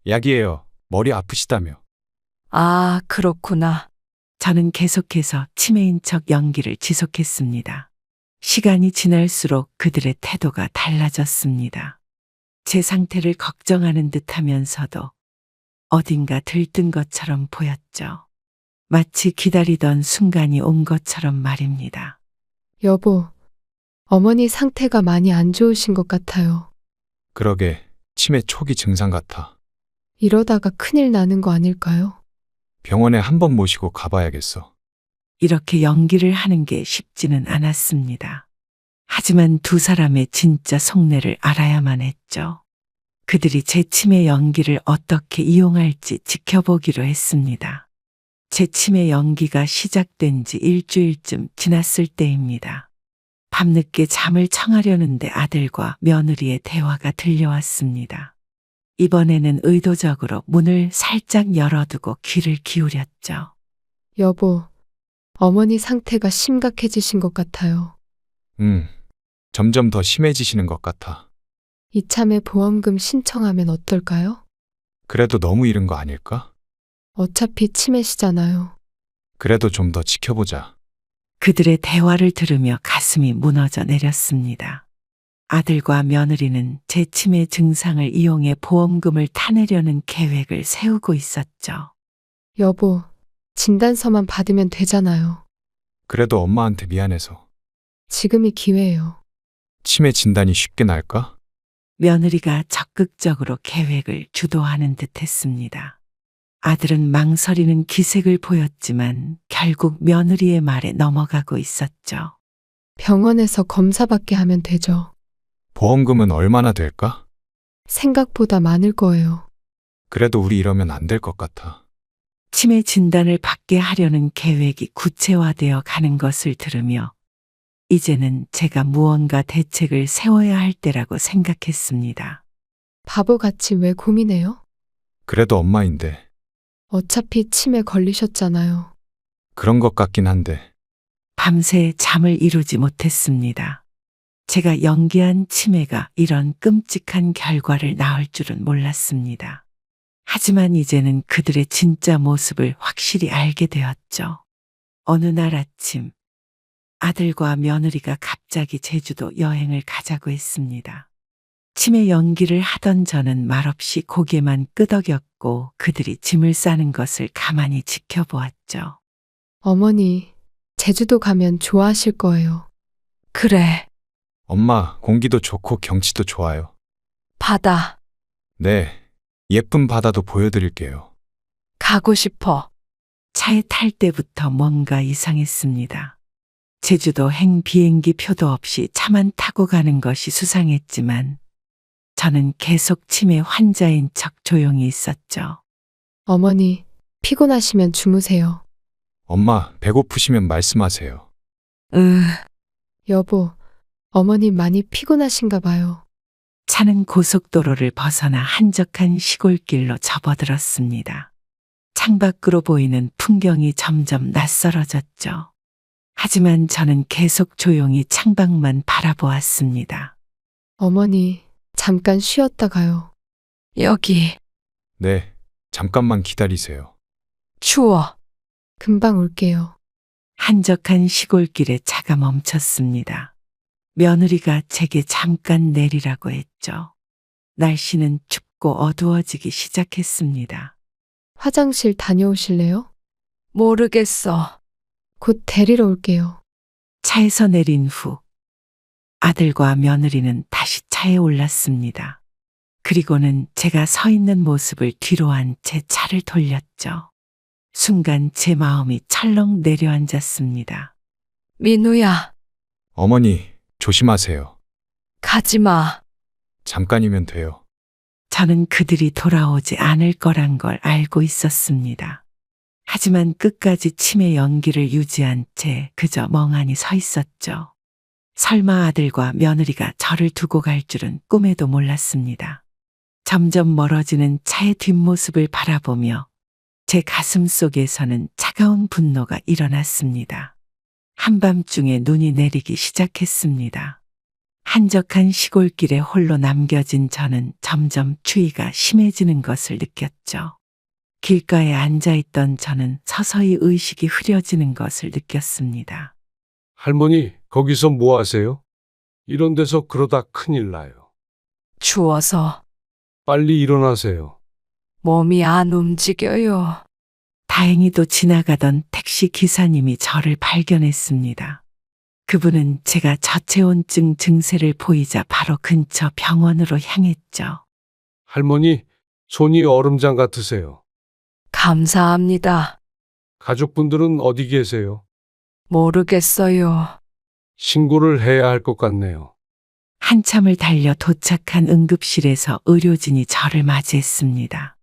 약이에요. 머리 아프시다며. 아, 그렇구나. 저는 계속해서 치매인 척 연기를 지속했습니다. 시간이 지날수록 그들의 태도가 달라졌습니다. 제 상태를 걱정하는 듯 하면서도 어딘가 들뜬 것처럼 보였죠. 마치 기다리던 순간이 온 것처럼 말입니다. 여보, 어머니 상태가 많이 안 좋으신 것 같아요. 그러게, 치매 초기 증상 같아. 이러다가 큰일 나는 거 아닐까요? 병원에 한번 모시고 가봐야겠어. 이렇게 연기를 하는 게 쉽지는 않았습니다. 하지만 두 사람의 진짜 속내를 알아야만 했죠. 그들이 제 치매 연기를 어떻게 이용할지 지켜보기로 했습니다. 제 치매 연기가 시작된 지 일주일쯤 지났을 때입니다. 밤늦게 잠을 청하려는데 아들과 며느리의 대화가 들려왔습니다. 이번에는 의도적으로 문을 살짝 열어두고 귀를 기울였죠. 여보, 어머니 상태가 심각해지신 것 같아요. 점점 더 심해지시는 것 같아. 이참에 보험금 신청하면 어떨까요? 그래도 너무 이른 거 아닐까? 어차피 치매시잖아요. 그래도 좀 더 지켜보자. 그들의 대화를 들으며 가슴이 무너져 내렸습니다. 아들과 며느리는 제 치매 증상을 이용해 보험금을 타내려는 계획을 세우고 있었죠. 여보, 진단서만 받으면 되잖아요. 그래도 엄마한테 미안해서. 지금이 기회예요. 치매 진단이 쉽게 날까? 며느리가 적극적으로 계획을 주도하는 듯 했습니다. 아들은 망설이는 기색을 보였지만 결국 며느리의 말에 넘어가고 있었죠. 병원에서 검사받게 하면 되죠. 보험금은 얼마나 될까? 생각보다 많을 거예요. 그래도 우리 이러면 안 될 것 같아. 치매 진단을 받게 하려는 계획이 구체화되어 가는 것을 들으며 이제는 제가 무언가 대책을 세워야 할 때라고 생각했습니다. 바보같이 왜 고민해요? 그래도 엄마인데. 어차피 치매 걸리셨잖아요. 그런 것 같긴 한데. 밤새 잠을 이루지 못했습니다. 제가 연기한 치매가 이런 끔찍한 결과를 낳을 줄은 몰랐습니다. 하지만 이제는 그들의 진짜 모습을 확실히 알게 되었죠. 어느 날 아침, 아들과 며느리가 갑자기 제주도 여행을 가자고 했습니다. 치매 연기를 하던 저는 말없이 고개만 끄덕였고 그들이 짐을 싸는 것을 가만히 지켜보았죠. 어머니, 제주도 가면 좋아하실 거예요. 그래, 엄마, 공기도 좋고 경치도 좋아요. 바다. 네, 예쁜 바다도 보여드릴게요. 가고 싶어. 차에 탈 때부터 뭔가 이상했습니다. 제주도행 비행기 표도 없이 차만 타고 가는 것이 수상했지만 저는 계속 치매 환자인 척 조용히 있었죠. 어머니, 피곤하시면 주무세요. 엄마, 배고프시면 말씀하세요. 여보, 어머니 많이 피곤하신가 봐요. 차는 고속도로를 벗어나 한적한 시골길로 접어들었습니다. 창밖으로 보이는 풍경이 점점 낯설어졌죠. 하지만 저는 계속 조용히 창밖만 바라보았습니다. 어머니, 잠깐 쉬었다 가요. 여기 네, 잠깐만 기다리세요. 추워. 금방 올게요. 한적한 시골길에 차가 멈췄습니다. 며느리가 제게 잠깐 내리라고 했죠. 날씨는 춥고 어두워지기 시작했습니다. 화장실 다녀오실래요? 모르겠어. 곧 데리러 올게요. 차에서 내린 후 아들과 며느리는 다시 차에 올랐습니다. 그리고는 제가 서 있는 모습을 뒤로 한 채 차를 돌렸죠. 순간 제 마음이 철렁 내려앉았습니다. 민우야, 어머니, 조심하세요. 가지 마. 잠깐이면 돼요. 저는 그들이 돌아오지 않을 거란 걸 알고 있었습니다. 하지만 끝까지 치매 연기를 유지한 채 그저 멍하니 서 있었죠. 설마 아들과 며느리가 저를 두고 갈 줄은 꿈에도 몰랐습니다. 점점 멀어지는 차의 뒷모습을 바라보며 제 가슴 속에서는 차가운 분노가 일어났습니다. 한밤중에 눈이 내리기 시작했습니다. 한적한 시골길에 홀로 남겨진 저는 점점 추위가 심해지는 것을 느꼈죠. 길가에 앉아있던 저는 서서히 의식이 흐려지는 것을 느꼈습니다. 할머니, 거기서 뭐 하세요? 이런 데서 그러다 큰일 나요. 추워서 빨리 일어나세요. 몸이 안 움직여요. 다행히도 지나가던 택시 기사님이 저를 발견했습니다. 그분은 제가 저체온증 증세를 보이자 바로 근처 병원으로 향했죠. 할머니, 손이 얼음장 같으세요. 감사합니다. 가족분들은 어디 계세요? 모르겠어요. 신고를 해야 할 것 같네요. 한참을 달려 도착한 응급실에서 의료진이 저를 맞이했습니다.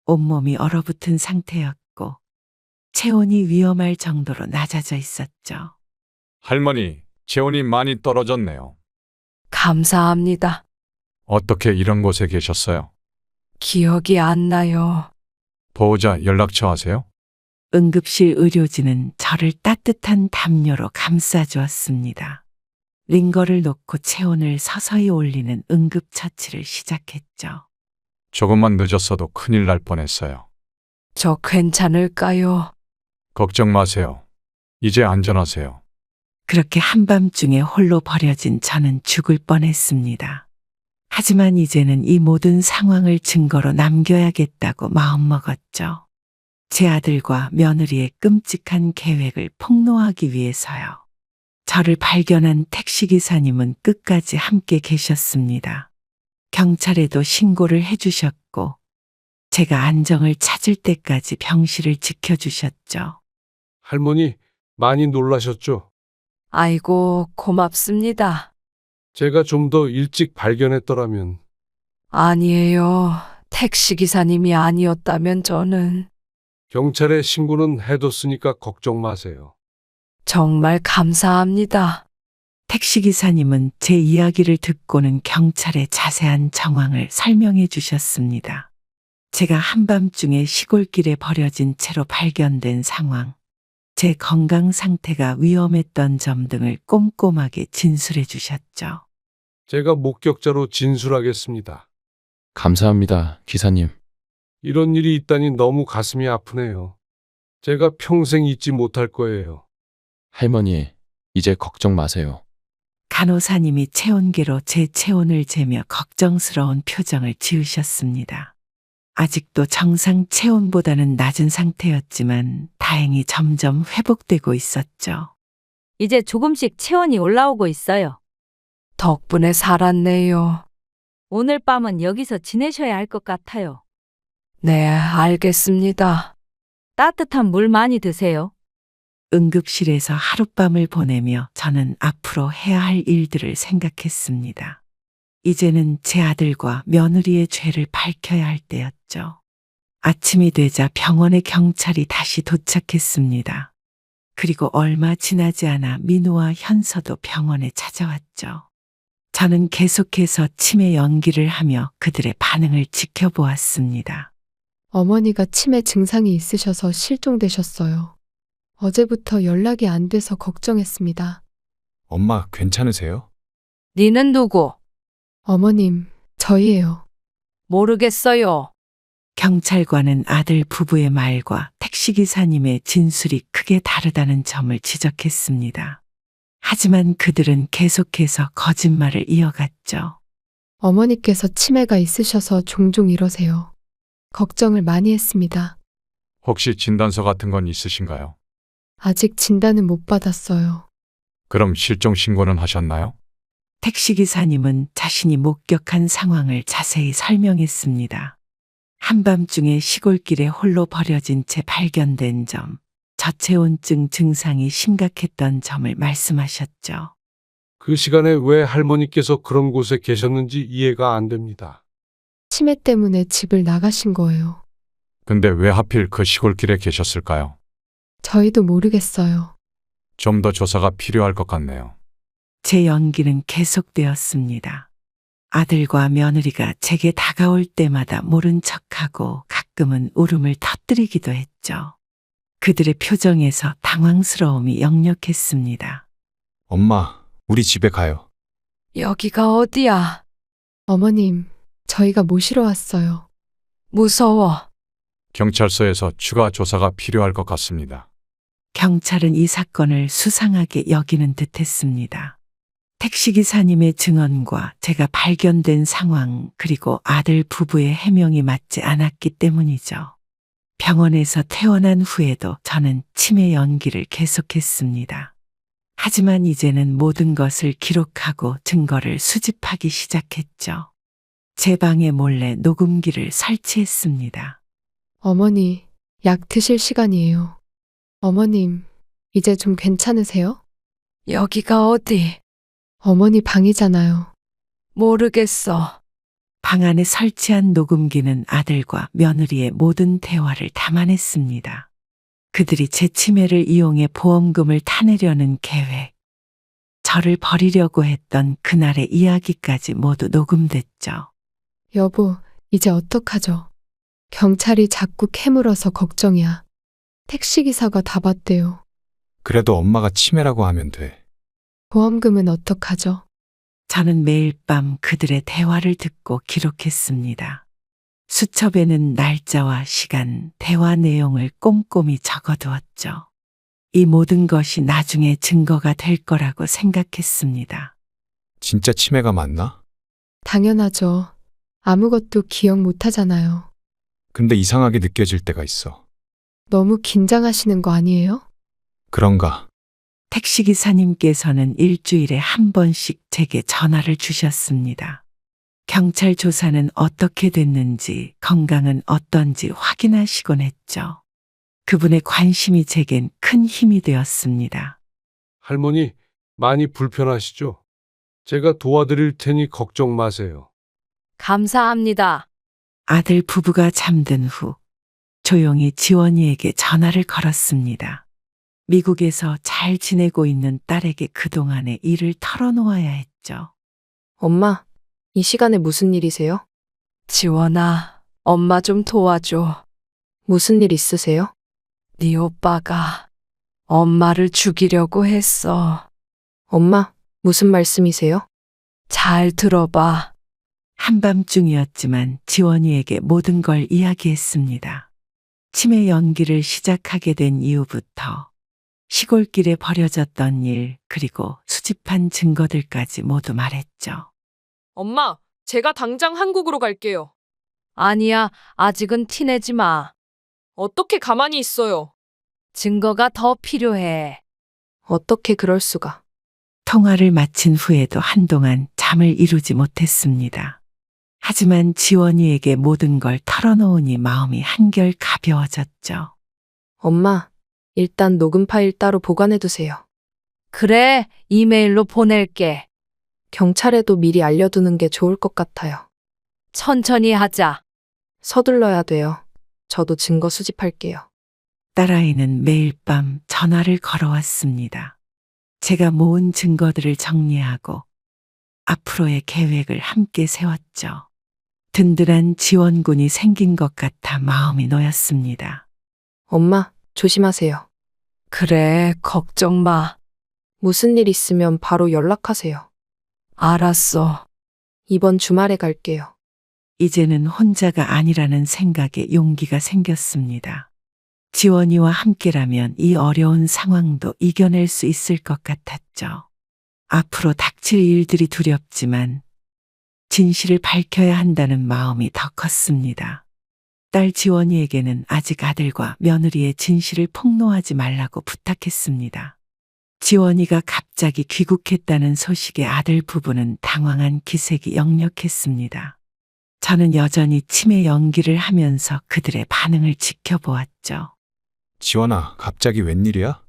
온몸이 얼어붙은 상태였고 체온이 위험할 정도로 낮아져 있었죠. 할머니, 체온이 많이 떨어졌네요. 감사합니다. 어떻게 이런 곳에 계셨어요? 기억이 안 나요. 보호자 연락처 아세요? 응급실 의료진은 저를 따뜻한 담요로 감싸주었습니다. 링거를 놓고 체온을 서서히 올리는 응급처치를 시작했죠. 조금만 늦었어도 큰일 날 뻔했어요. 저 괜찮을까요? 걱정 마세요. 이제 안전하세요. 그렇게 한밤중에 홀로 버려진 저는 죽을 뻔했습니다. 하지만 이제는 이 모든 상황을 증거로 남겨야겠다고 마음먹었죠. 제 아들과 며느리의 끔찍한 계획을 폭로하기 위해서요. 저를 발견한 택시기사님은 끝까지 함께 계셨습니다. 경찰에도 신고를 해주셨고 제가 안정을 찾을 때까지 병실을 지켜주셨죠. 할머니, 많이 놀라셨죠? 아이고, 고맙습니다. 제가 좀 더 일찍 발견했더라면. 아니에요. 택시기사님이 아니었다면 저는 경찰에 신고는 해뒀으니까 걱정 마세요. 정말 감사합니다. 택시기사님은 제 이야기를 듣고는 경찰의 자세한 정황을 설명해 주셨습니다. 제가 한밤중에 시골길에 버려진 채로 발견된 상황, 제 건강 상태가 위험했던 점 등을 꼼꼼하게 진술해 주셨죠. 제가 목격자로 진술하겠습니다. 감사합니다, 기사님. 이런 일이 있다니 너무 가슴이 아프네요. 제가 평생 잊지 못할 거예요. 할머니, 이제 걱정 마세요. 간호사님이 체온계로 제 체온을 재며 걱정스러운 표정을 지으셨습니다. 아직도 정상 체온보다는 낮은 상태였지만 다행히 점점 회복되고 있었죠. 이제 조금씩 체온이 올라오고 있어요. 덕분에 살았네요. 오늘 밤은 여기서 지내셔야 할 것 같아요. 네, 알겠습니다. 따뜻한 물 많이 드세요. 응급실에서 하룻밤을 보내며 저는 앞으로 해야 할 일들을 생각했습니다. 이제는 제 아들과 며느리의 죄를 밝혀야 할 때였죠. 아침이 되자 병원에 경찰이 다시 도착했습니다. 그리고 얼마 지나지 않아 민우와 현서도 병원에 찾아왔죠. 저는 계속해서 치매 연기를 하며 그들의 반응을 지켜보았습니다. 어머니가 치매 증상이 있으셔서 실종되셨어요. 어제부터 연락이 안 돼서 걱정했습니다. 엄마 괜찮으세요? 니는 누구? 어머님, 저희예요. 모르겠어요. 경찰관은 아들 부부의 말과 택시기사님의 진술이 크게 다르다는 점을 지적했습니다. 하지만 그들은 계속해서 거짓말을 이어갔죠. 어머니께서 치매가 있으셔서 종종 이러세요. 걱정을 많이 했습니다. 혹시 진단서 같은 건 있으신가요? 아직 진단은 못 받았어요. 그럼 실종 신고는 하셨나요? 택시기사님은 자신이 목격한 상황을 자세히 설명했습니다. 한밤중에 시골길에 홀로 버려진 채 발견된 점, 저체온증 증상이 심각했던 점을 말씀하셨죠. 그 시간에 왜 할머니께서 그런 곳에 계셨는지 이해가 안 됩니다. 치매 때문에 집을 나가신 거예요. 근데 왜 하필 그 시골길에 계셨을까요? 저희도 모르겠어요. 좀 더 조사가 필요할 것 같네요. 제 연기는 계속되었습니다. 아들과 며느리가 제게 다가올 때마다 모른 척하고 가끔은 울음을 터뜨리기도 했죠. 그들의 표정에서 당황스러움이 역력했습니다. 엄마, 우리 집에 가요. 여기가 어디야? 어머님, 저희가 모시러 왔어요. 무서워. 경찰서에서 추가 조사가 필요할 것 같습니다. 경찰은 이 사건을 수상하게 여기는 듯했습니다. 택시기사님의 증언과 제가 발견된 상황 그리고 아들 부부의 해명이 맞지 않았기 때문이죠. 병원에서 퇴원한 후에도 저는 치매 연기를 계속했습니다. 하지만 이제는 모든 것을 기록하고 증거를 수집하기 시작했죠. 제 방에 몰래 녹음기를 설치했습니다. 어머니, 약 드실 시간이에요. 어머님, 이제 좀 괜찮으세요? 여기가 어디? 어머니 방이잖아요. 모르겠어. 방 안에 설치한 녹음기는 아들과 며느리의 모든 대화를 담아냈습니다. 그들이 제 치매를 이용해 보험금을 타내려는 계획, 저를 버리려고 했던 그날의 이야기까지 모두 녹음됐죠. 여보, 이제 어떡하죠? 경찰이 자꾸 캐물어서 걱정이야. 택시기사가 다 봤대요. 그래도 엄마가 치매라고 하면 돼. 보험금은 어떡하죠? 저는 매일 밤 그들의 대화를 듣고 기록했습니다. 수첩에는 날짜와 시간, 대화 내용을 꼼꼼히 적어두었죠. 이 모든 것이 나중에 증거가 될 거라고 생각했습니다. 진짜 치매가 맞나? 당연하죠. 아무것도 기억 못 하잖아요. 근데 이상하게 느껴질 때가 있어. 너무 긴장하시는 거 아니에요? 그런가? 택시기사님께서는 일주일에 한 번씩 제게 전화를 주셨습니다. 경찰 조사는 어떻게 됐는지, 건강은 어떤지 확인하시곤 했죠. 그분의 관심이 제겐 큰 힘이 되었습니다. 할머니, 많이 불편하시죠? 제가 도와드릴 테니 걱정 마세요. 감사합니다. 아들 부부가 잠든 후 조용히 지원이에게 전화를 걸었습니다. 미국에서 잘 지내고 있는 딸에게 그동안의 일을 털어놓아야 했죠. 엄마, 이 시간에 무슨 일이세요? 지원아, 엄마 좀 도와줘. 무슨 일 있으세요? 네 오빠가 엄마를 죽이려고 했어. 엄마, 무슨 말씀이세요? 잘 들어봐. 한밤중이었지만 지원이에게 모든 걸 이야기했습니다. 치매 연기를 시작하게 된 이후부터 시골길에 버려졌던 일, 그리고 수집한 증거들까지 모두 말했죠. 엄마, 제가 당장 한국으로 갈게요. 아니야, 아직은 티내지 마. 어떻게 가만히 있어요? 증거가 더 필요해. 어떻게 그럴 수가. 통화를 마친 후에도 한동안 잠을 이루지 못했습니다. 하지만 지원이에게 모든 걸 털어놓으니 마음이 한결 가벼워졌죠. 엄마, 일단 녹음 파일 따로 보관해두세요. 그래, 이메일로 보낼게. 경찰에도 미리 알려두는 게 좋을 것 같아요. 천천히 하자. 서둘러야 돼요. 저도 증거 수집할게요. 딸아이는 매일 밤 전화를 걸어왔습니다. 제가 모은 증거들을 정리하고 앞으로의 계획을 함께 세웠죠. 든든한 지원군이 생긴 것 같아 마음이 놓였습니다. 엄마, 조심하세요. 그래, 걱정 마. 무슨 일 있으면 바로 연락하세요. 알았어. 이번 주말에 갈게요. 이제는 혼자가 아니라는 생각에 용기가 생겼습니다. 지원이와 함께라면 이 어려운 상황도 이겨낼 수 있을 것 같았죠. 앞으로 닥칠 일들이 두렵지만 진실을 밝혀야 한다는 마음이 더 컸습니다. 딸 지원이에게는 아직 아들과 며느리의 진실을 폭로하지 말라고 부탁했습니다. 지원이가 갑자기 귀국했다는 소식에 아들 부부는 당황한 기색이 역력했습니다. 저는 여전히 치매 연기를 하면서 그들의 반응을 지켜보았죠. 지원아, 갑자기 웬일이야?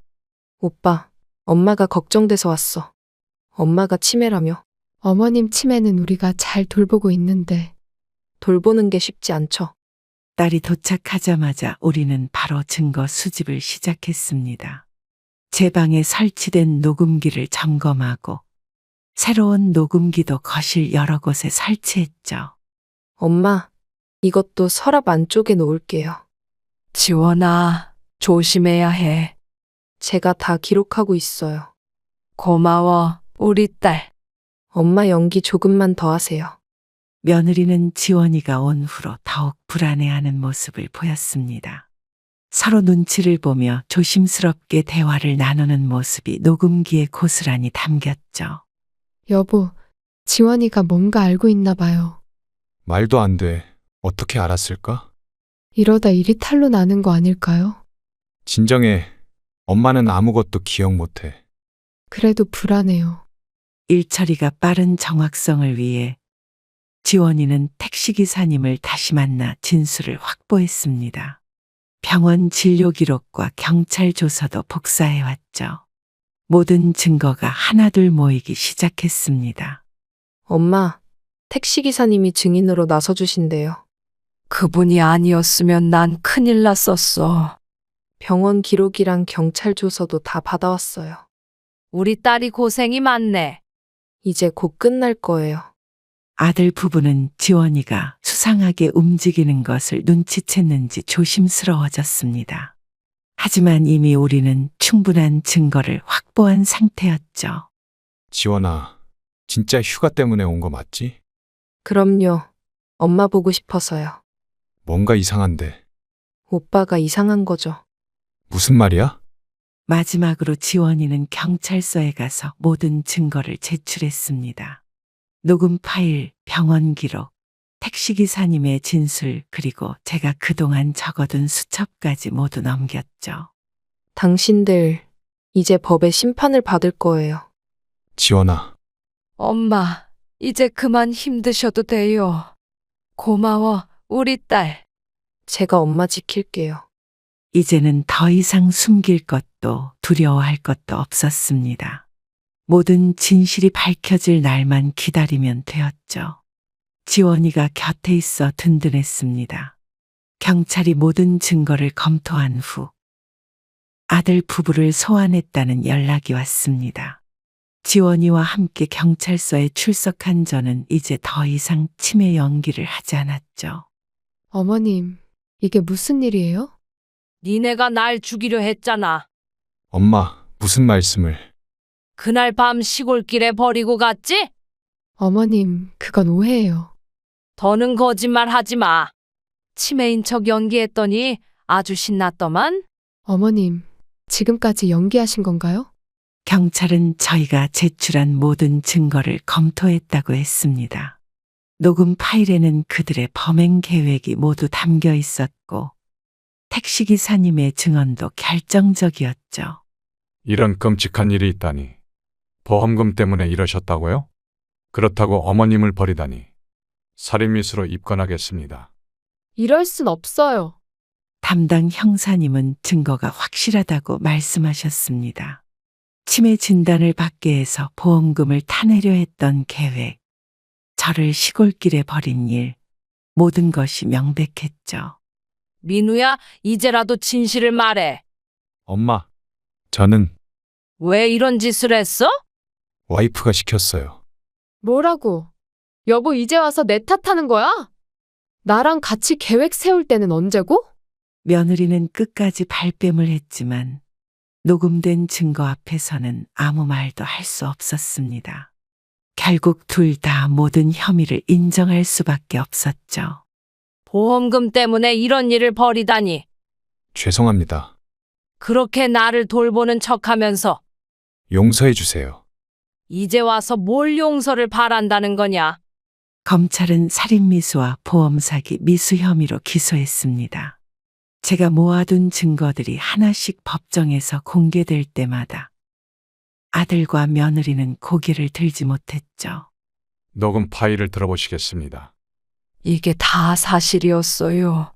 오빠, 엄마가 걱정돼서 왔어. 엄마가 치매라며. 어머님 치매는 우리가 잘 돌보고 있는데 돌보는 게 쉽지 않죠. 딸이 도착하자마자 우리는 바로 증거 수집을 시작했습니다. 제 방에 설치된 녹음기를 점검하고 새로운 녹음기도 거실 여러 곳에 설치했죠. 엄마, 이것도 서랍 안쪽에 놓을게요. 지원아, 조심해야 해. 제가 다 기록하고 있어요. 고마워, 우리 딸. 엄마 연기 조금만 더 하세요. 며느리는 지원이가 온 후로 더욱 불안해하는 모습을 보였습니다. 서로 눈치를 보며 조심스럽게 대화를 나누는 모습이 녹음기에 고스란히 담겼죠. 여보, 지원이가 뭔가 알고 있나 봐요. 말도 안 돼. 어떻게 알았을까? 이러다 일이 탄로 나는 거 아닐까요? 진정해. 엄마는 아무것도 기억 못해. 그래도 불안해요. 일 처리가 빠른 정확성을 위해 지원이는 택시기사님을 다시 만나 진술을 확보했습니다. 병원 진료 기록과 경찰 조서도 복사해왔죠. 모든 증거가 하나둘 모이기 시작했습니다. 엄마, 택시기사님이 증인으로 나서주신대요. 그분이 아니었으면 난 큰일 났었어. 병원 기록이랑 경찰 조서도 다 받아왔어요. 우리 딸이 고생이 많네. 이제 곧 끝날 거예요. 아들 부부는 지원이가 수상하게 움직이는 것을 눈치챘는지 조심스러워졌습니다. 하지만 이미 우리는 충분한 증거를 확보한 상태였죠. 지원아, 진짜 휴가 때문에 온 거 맞지? 그럼요. 엄마 보고 싶어서요. 뭔가 이상한데. 오빠가 이상한 거죠. 무슨 말이야? 마지막으로 지원이는 경찰서에 가서 모든 증거를 제출했습니다. 녹음 파일, 병원 기록, 택시기사님의 진술, 그리고 제가 그동안 적어둔 수첩까지 모두 넘겼죠. 당신들, 이제 법의 심판을 받을 거예요. 지원아, 엄마, 이제 그만 힘드셔도 돼요. 고마워, 우리 딸. 제가 엄마 지킬게요. 이제는 더 이상 숨길 것도 두려워할 것도 없었습니다. 모든 진실이 밝혀질 날만 기다리면 되었죠. 지원이가 곁에 있어 든든했습니다. 경찰이 모든 증거를 검토한 후 아들 부부를 소환했다는 연락이 왔습니다. 지원이와 함께 경찰서에 출석한 저는 이제 더 이상 치매 연기를 하지 않았죠. 어머님, 이게 무슨 일이에요? 니네가 날 죽이려 했잖아. 엄마, 무슨 말씀을? 그날 밤 시골길에 버리고 갔지? 어머님, 그건 오해예요. 더는 거짓말 하지 마. 치매인 척 연기했더니 아주 신났더만. 어머님, 지금까지 연기하신 건가요? 경찰은 저희가 제출한 모든 증거를 검토했다고 했습니다. 녹음 파일에는 그들의 범행 계획이 모두 담겨 있었고 택시기사님의 증언도 결정적이었죠. 이런 끔찍한 일이 있다니. 보험금 때문에 이러셨다고요? 그렇다고 어머님을 버리다니. 살인미수로 입건하겠습니다. 이럴 순 없어요. 담당 형사님은 증거가 확실하다고 말씀하셨습니다. 치매 진단을 받게 해서 보험금을 타내려 했던 계획, 저를 시골길에 버린 일, 모든 것이 명백했죠. 민우야, 이제라도 진실을 말해. 엄마, 저는 왜 이런 짓을 했어? 와이프가 시켰어요. 뭐라고? 여보 이제 와서 내 탓하는 거야? 나랑 같이 계획 세울 때는 언제고? 며느리는 끝까지 발뺌을 했지만 녹음된 증거 앞에서는 아무 말도 할 수 없었습니다. 결국 둘 다 모든 혐의를 인정할 수밖에 없었죠. 보험금 때문에 이런 일을 벌이다니. 죄송합니다. 그렇게 나를 돌보는 척하면서 용서해 주세요. 이제 와서 뭘 용서를 바란다는 거냐? 검찰은 살인미수와 보험사기 미수 혐의로 기소했습니다. 제가 모아둔 증거들이 하나씩 법정에서 공개될 때마다 아들과 며느리는 고개를 들지 못했죠. 녹음 파일을 들어보시겠습니다. 이게 다 사실이었어요.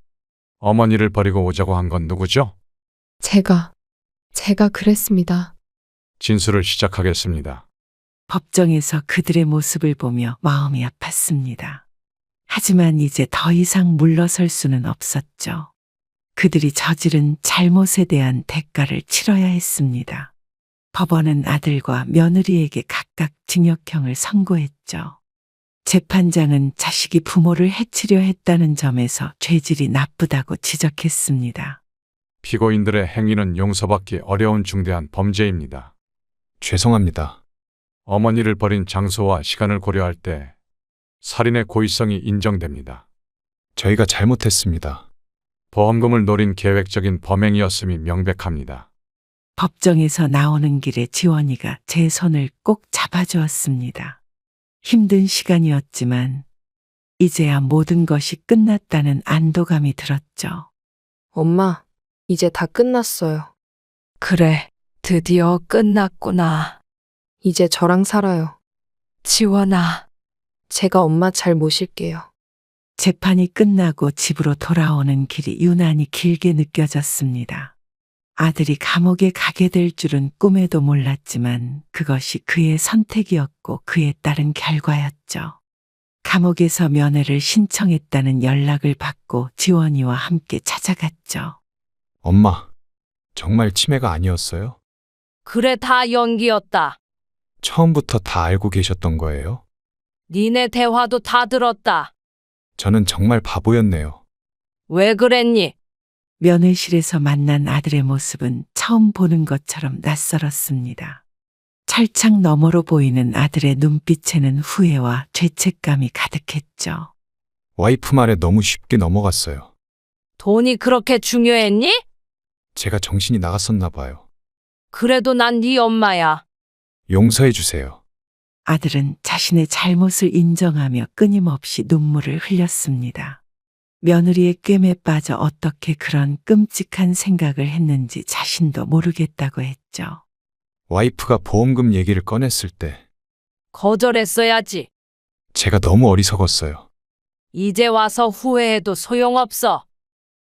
어머니를 버리고 오자고 한 건 누구죠? 제가 그랬습니다. 진술을 시작하겠습니다. 법정에서 그들의 모습을 보며 마음이 아팠습니다. 하지만 이제 더 이상 물러설 수는 없었죠. 그들이 저지른 잘못에 대한 대가를 치러야 했습니다. 법원은 아들과 며느리에게 각각 징역형을 선고했죠. 재판장은 자식이 부모를 해치려 했다는 점에서 죄질이 나쁘다고 지적했습니다. 피고인들의 행위는 용서받기 어려운 중대한 범죄입니다. 죄송합니다. 어머니를 버린 장소와 시간을 고려할 때 살인의 고의성이 인정됩니다. 저희가 잘못했습니다. 보험금을 노린 계획적인 범행이었음이 명백합니다. 법정에서 나오는 길에 지원이가 제 손을 꼭 잡아주었습니다. 힘든 시간이었지만 이제야 모든 것이 끝났다는 안도감이 들었죠. 엄마, 이제 다 끝났어요. 그래, 드디어 끝났구나. 이제 저랑 살아요. 지원아. 제가 엄마 잘 모실게요. 재판이 끝나고 집으로 돌아오는 길이 유난히 길게 느껴졌습니다. 아들이 감옥에 가게 될 줄은 꿈에도 몰랐지만 그것이 그의 선택이었고 그에 따른 결과였죠. 감옥에서 면회를 신청했다는 연락을 받고 지원이와 함께 찾아갔죠. 엄마, 정말 치매가 아니었어요? 그래, 다 연기였다. 처음부터 다 알고 계셨던 거예요? 니네 대화도 다 들었다. 저는 정말 바보였네요. 왜 그랬니? 면회실에서 만난 아들의 모습은 처음 보는 것처럼 낯설었습니다. 철창 너머로 보이는 아들의 눈빛에는 후회와 죄책감이 가득했죠. 와이프 말에 너무 쉽게 넘어갔어요. 돈이 그렇게 중요했니? 제가 정신이 나갔었나 봐요. 그래도 난 네 엄마야. 용서해 주세요. 아들은 자신의 잘못을 인정하며 끊임없이 눈물을 흘렸습니다. 며느리의 꿰매 빠져 어떻게 그런 끔찍한 생각을 했는지 자신도 모르겠다고 했죠. 와이프가 보험금 얘기를 꺼냈을 때 거절했어야지. 제가 너무 어리석었어요. 이제 와서 후회해도 소용없어.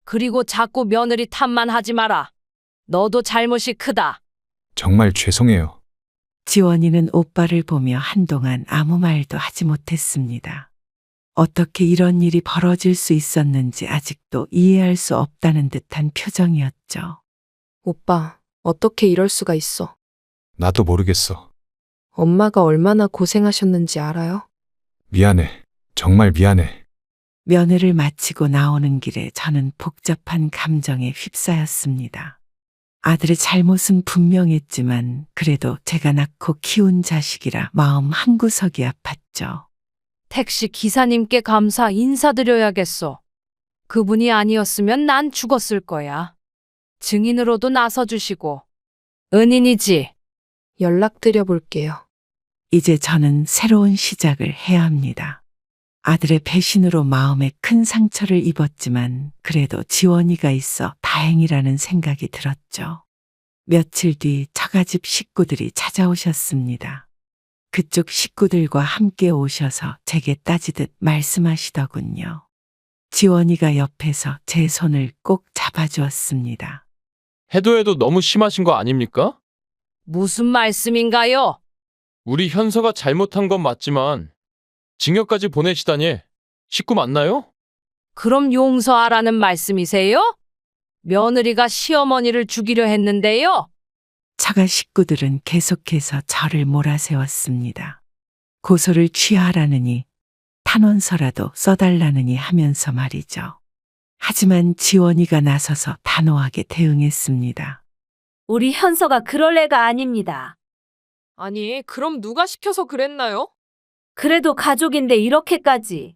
그리고 자꾸 며느리 탓만 하지 마라. 너도 잘못이 크다. 정말 죄송해요. 지원이는 오빠를 보며 한동안 아무 말도 하지 못했습니다. 어떻게 이런 일이 벌어질 수 있었는지 아직도 이해할 수 없다는 듯한 표정이었죠. 오빠, 어떻게 이럴 수가 있어? 나도 모르겠어. 엄마가 얼마나 고생하셨는지 알아요? 미안해. 정말 미안해. 면회를 마치고 나오는 길에 저는 복잡한 감정에 휩싸였습니다. 아들의 잘못은 분명했지만 그래도 제가 낳고 키운 자식이라 마음 한구석이 아팠죠. 택시 기사님께 감사 인사드려야겠어. 그분이 아니었으면 난 죽었을 거야. 증인으로도 나서주시고. 은인이지. 연락드려 볼게요. 이제 저는 새로운 시작을 해야 합니다. 아들의 배신으로 마음에 큰 상처를 입었지만 그래도 지원이가 있어 다행이라는 생각이 들었죠. 며칠 뒤 처가집 식구들이 찾아오셨습니다. 그쪽 식구들과 함께 오셔서 제게 따지듯 말씀하시더군요. 지원이가 옆에서 제 손을 꼭 잡아주었습니다. 해도 너무 심하신 거 아닙니까? 무슨 말씀인가요? 우리 현서가 잘못한 건 맞지만 징역까지 보내시다니 식구 맞나요? 그럼 용서하라는 말씀이세요? 며느리가 시어머니를 죽이려 했는데요. 처가 식구들은 계속해서 저를 몰아세웠습니다. 고소를 취하라느니 탄원서라도 써달라느니 하면서 말이죠. 하지만 지원이가 나서서 단호하게 대응했습니다. 우리 현서가 그럴 애가 아닙니다. 아니, 그럼 누가 시켜서 그랬나요? 그래도 가족인데 이렇게까지.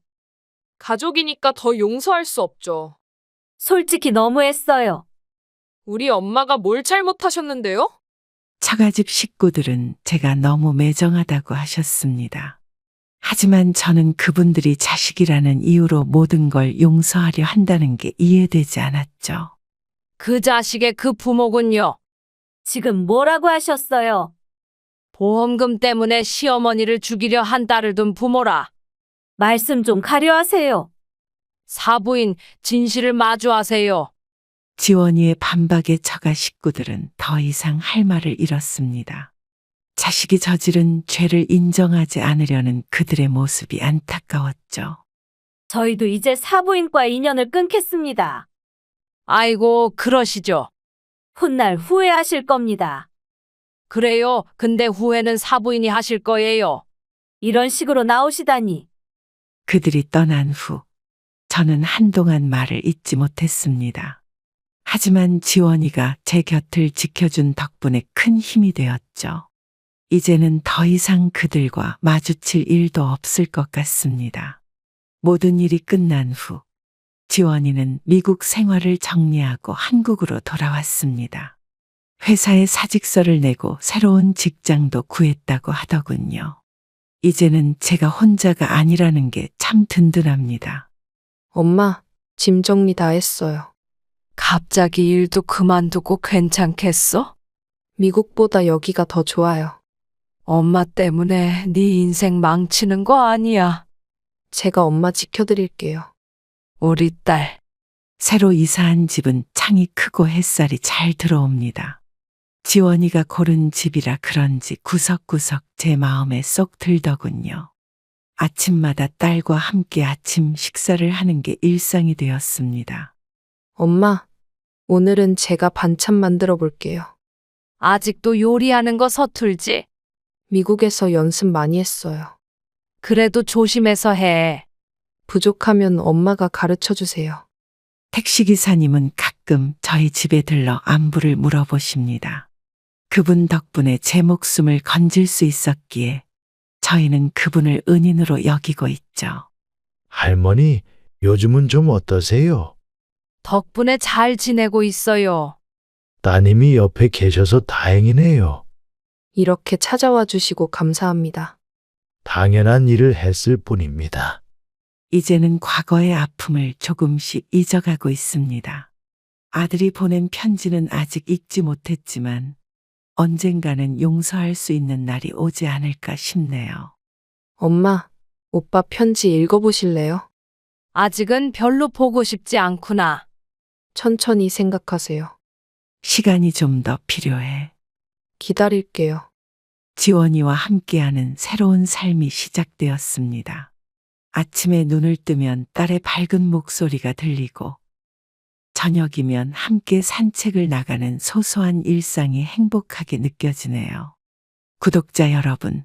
가족이니까 더 용서할 수 없죠. 솔직히 너무했어요. 우리 엄마가 뭘 잘못하셨는데요? 처가집 식구들은 제가 너무 매정하다고 하셨습니다. 하지만 저는 그분들이 자식이라는 이유로 모든 걸 용서하려 한다는 게 이해되지 않았죠. 그 자식의 그 부모군요. 지금 뭐라고 하셨어요? 보험금 때문에 시어머니를 죽이려 한 딸을 둔 부모라. 말씀 좀 가려하세요. 사부인 진실을 마주하세요. 지원이의 반박에 처가 식구들은 더 이상 할 말을 잃었습니다. 자식이 저지른 죄를 인정하지 않으려는 그들의 모습이 안타까웠죠. 저희도 이제 사부인과 인연을 끊겠습니다. 아이고, 그러시죠. 훗날 후회하실 겁니다. 그래요. 근데 후회는 사부인이 하실 거예요. 이런 식으로 나오시다니. 그들이 떠난 후 저는 한동안 말을 잇지 못했습니다. 하지만 지원이가 제 곁을 지켜준 덕분에 큰 힘이 되었죠. 이제는 더 이상 그들과 마주칠 일도 없을 것 같습니다. 모든 일이 끝난 후 지원이는 미국 생활을 정리하고 한국으로 돌아왔습니다. 회사에 사직서를 내고 새로운 직장도 구했다고 하더군요. 이제는 제가 혼자가 아니라는 게 참 든든합니다. 엄마, 짐 정리 다 했어요. 갑자기 일도 그만두고 괜찮겠어? 미국보다 여기가 더 좋아요. 엄마 때문에 네 인생 망치는 거 아니야. 제가 엄마 지켜드릴게요. 우리 딸. 새로 이사한 집은 창이 크고 햇살이 잘 들어옵니다. 지원이가 고른 집이라 그런지 구석구석 제 마음에 쏙 들더군요. 아침마다 딸과 함께 아침 식사를 하는 게 일상이 되었습니다. 엄마, 오늘은 제가 반찬 만들어 볼게요. 아직도 요리하는 거 서툴지? 미국에서 연습 많이 했어요. 그래도 조심해서 해. 부족하면 엄마가 가르쳐 주세요. 택시기사님은 가끔 저희 집에 들러 안부를 물어보십니다. 그분 덕분에 제 목숨을 건질 수 있었기에 저희는 그분을 은인으로 여기고 있죠. 할머니, 요즘은 좀 어떠세요? 덕분에 잘 지내고 있어요. 따님이 옆에 계셔서 다행이네요. 이렇게 찾아와 주시고 감사합니다. 당연한 일을 했을 뿐입니다. 이제는 과거의 아픔을 조금씩 잊어가고 있습니다. 아들이 보낸 편지는 아직 읽지 못했지만 언젠가는 용서할 수 있는 날이 오지 않을까 싶네요. 엄마, 오빠 편지 읽어보실래요? 아직은 별로 보고 싶지 않구나. 천천히 생각하세요. 시간이 좀 더 필요해. 기다릴게요. 지원이와 함께하는 새로운 삶이 시작되었습니다. 아침에 눈을 뜨면 딸의 밝은 목소리가 들리고 저녁이면 함께 산책을 나가는 소소한 일상이 행복하게 느껴지네요. 구독자 여러분,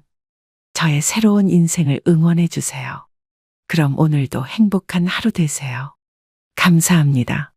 저의 새로운 인생을 응원해 주세요. 그럼 오늘도 행복한 하루 되세요. 감사합니다.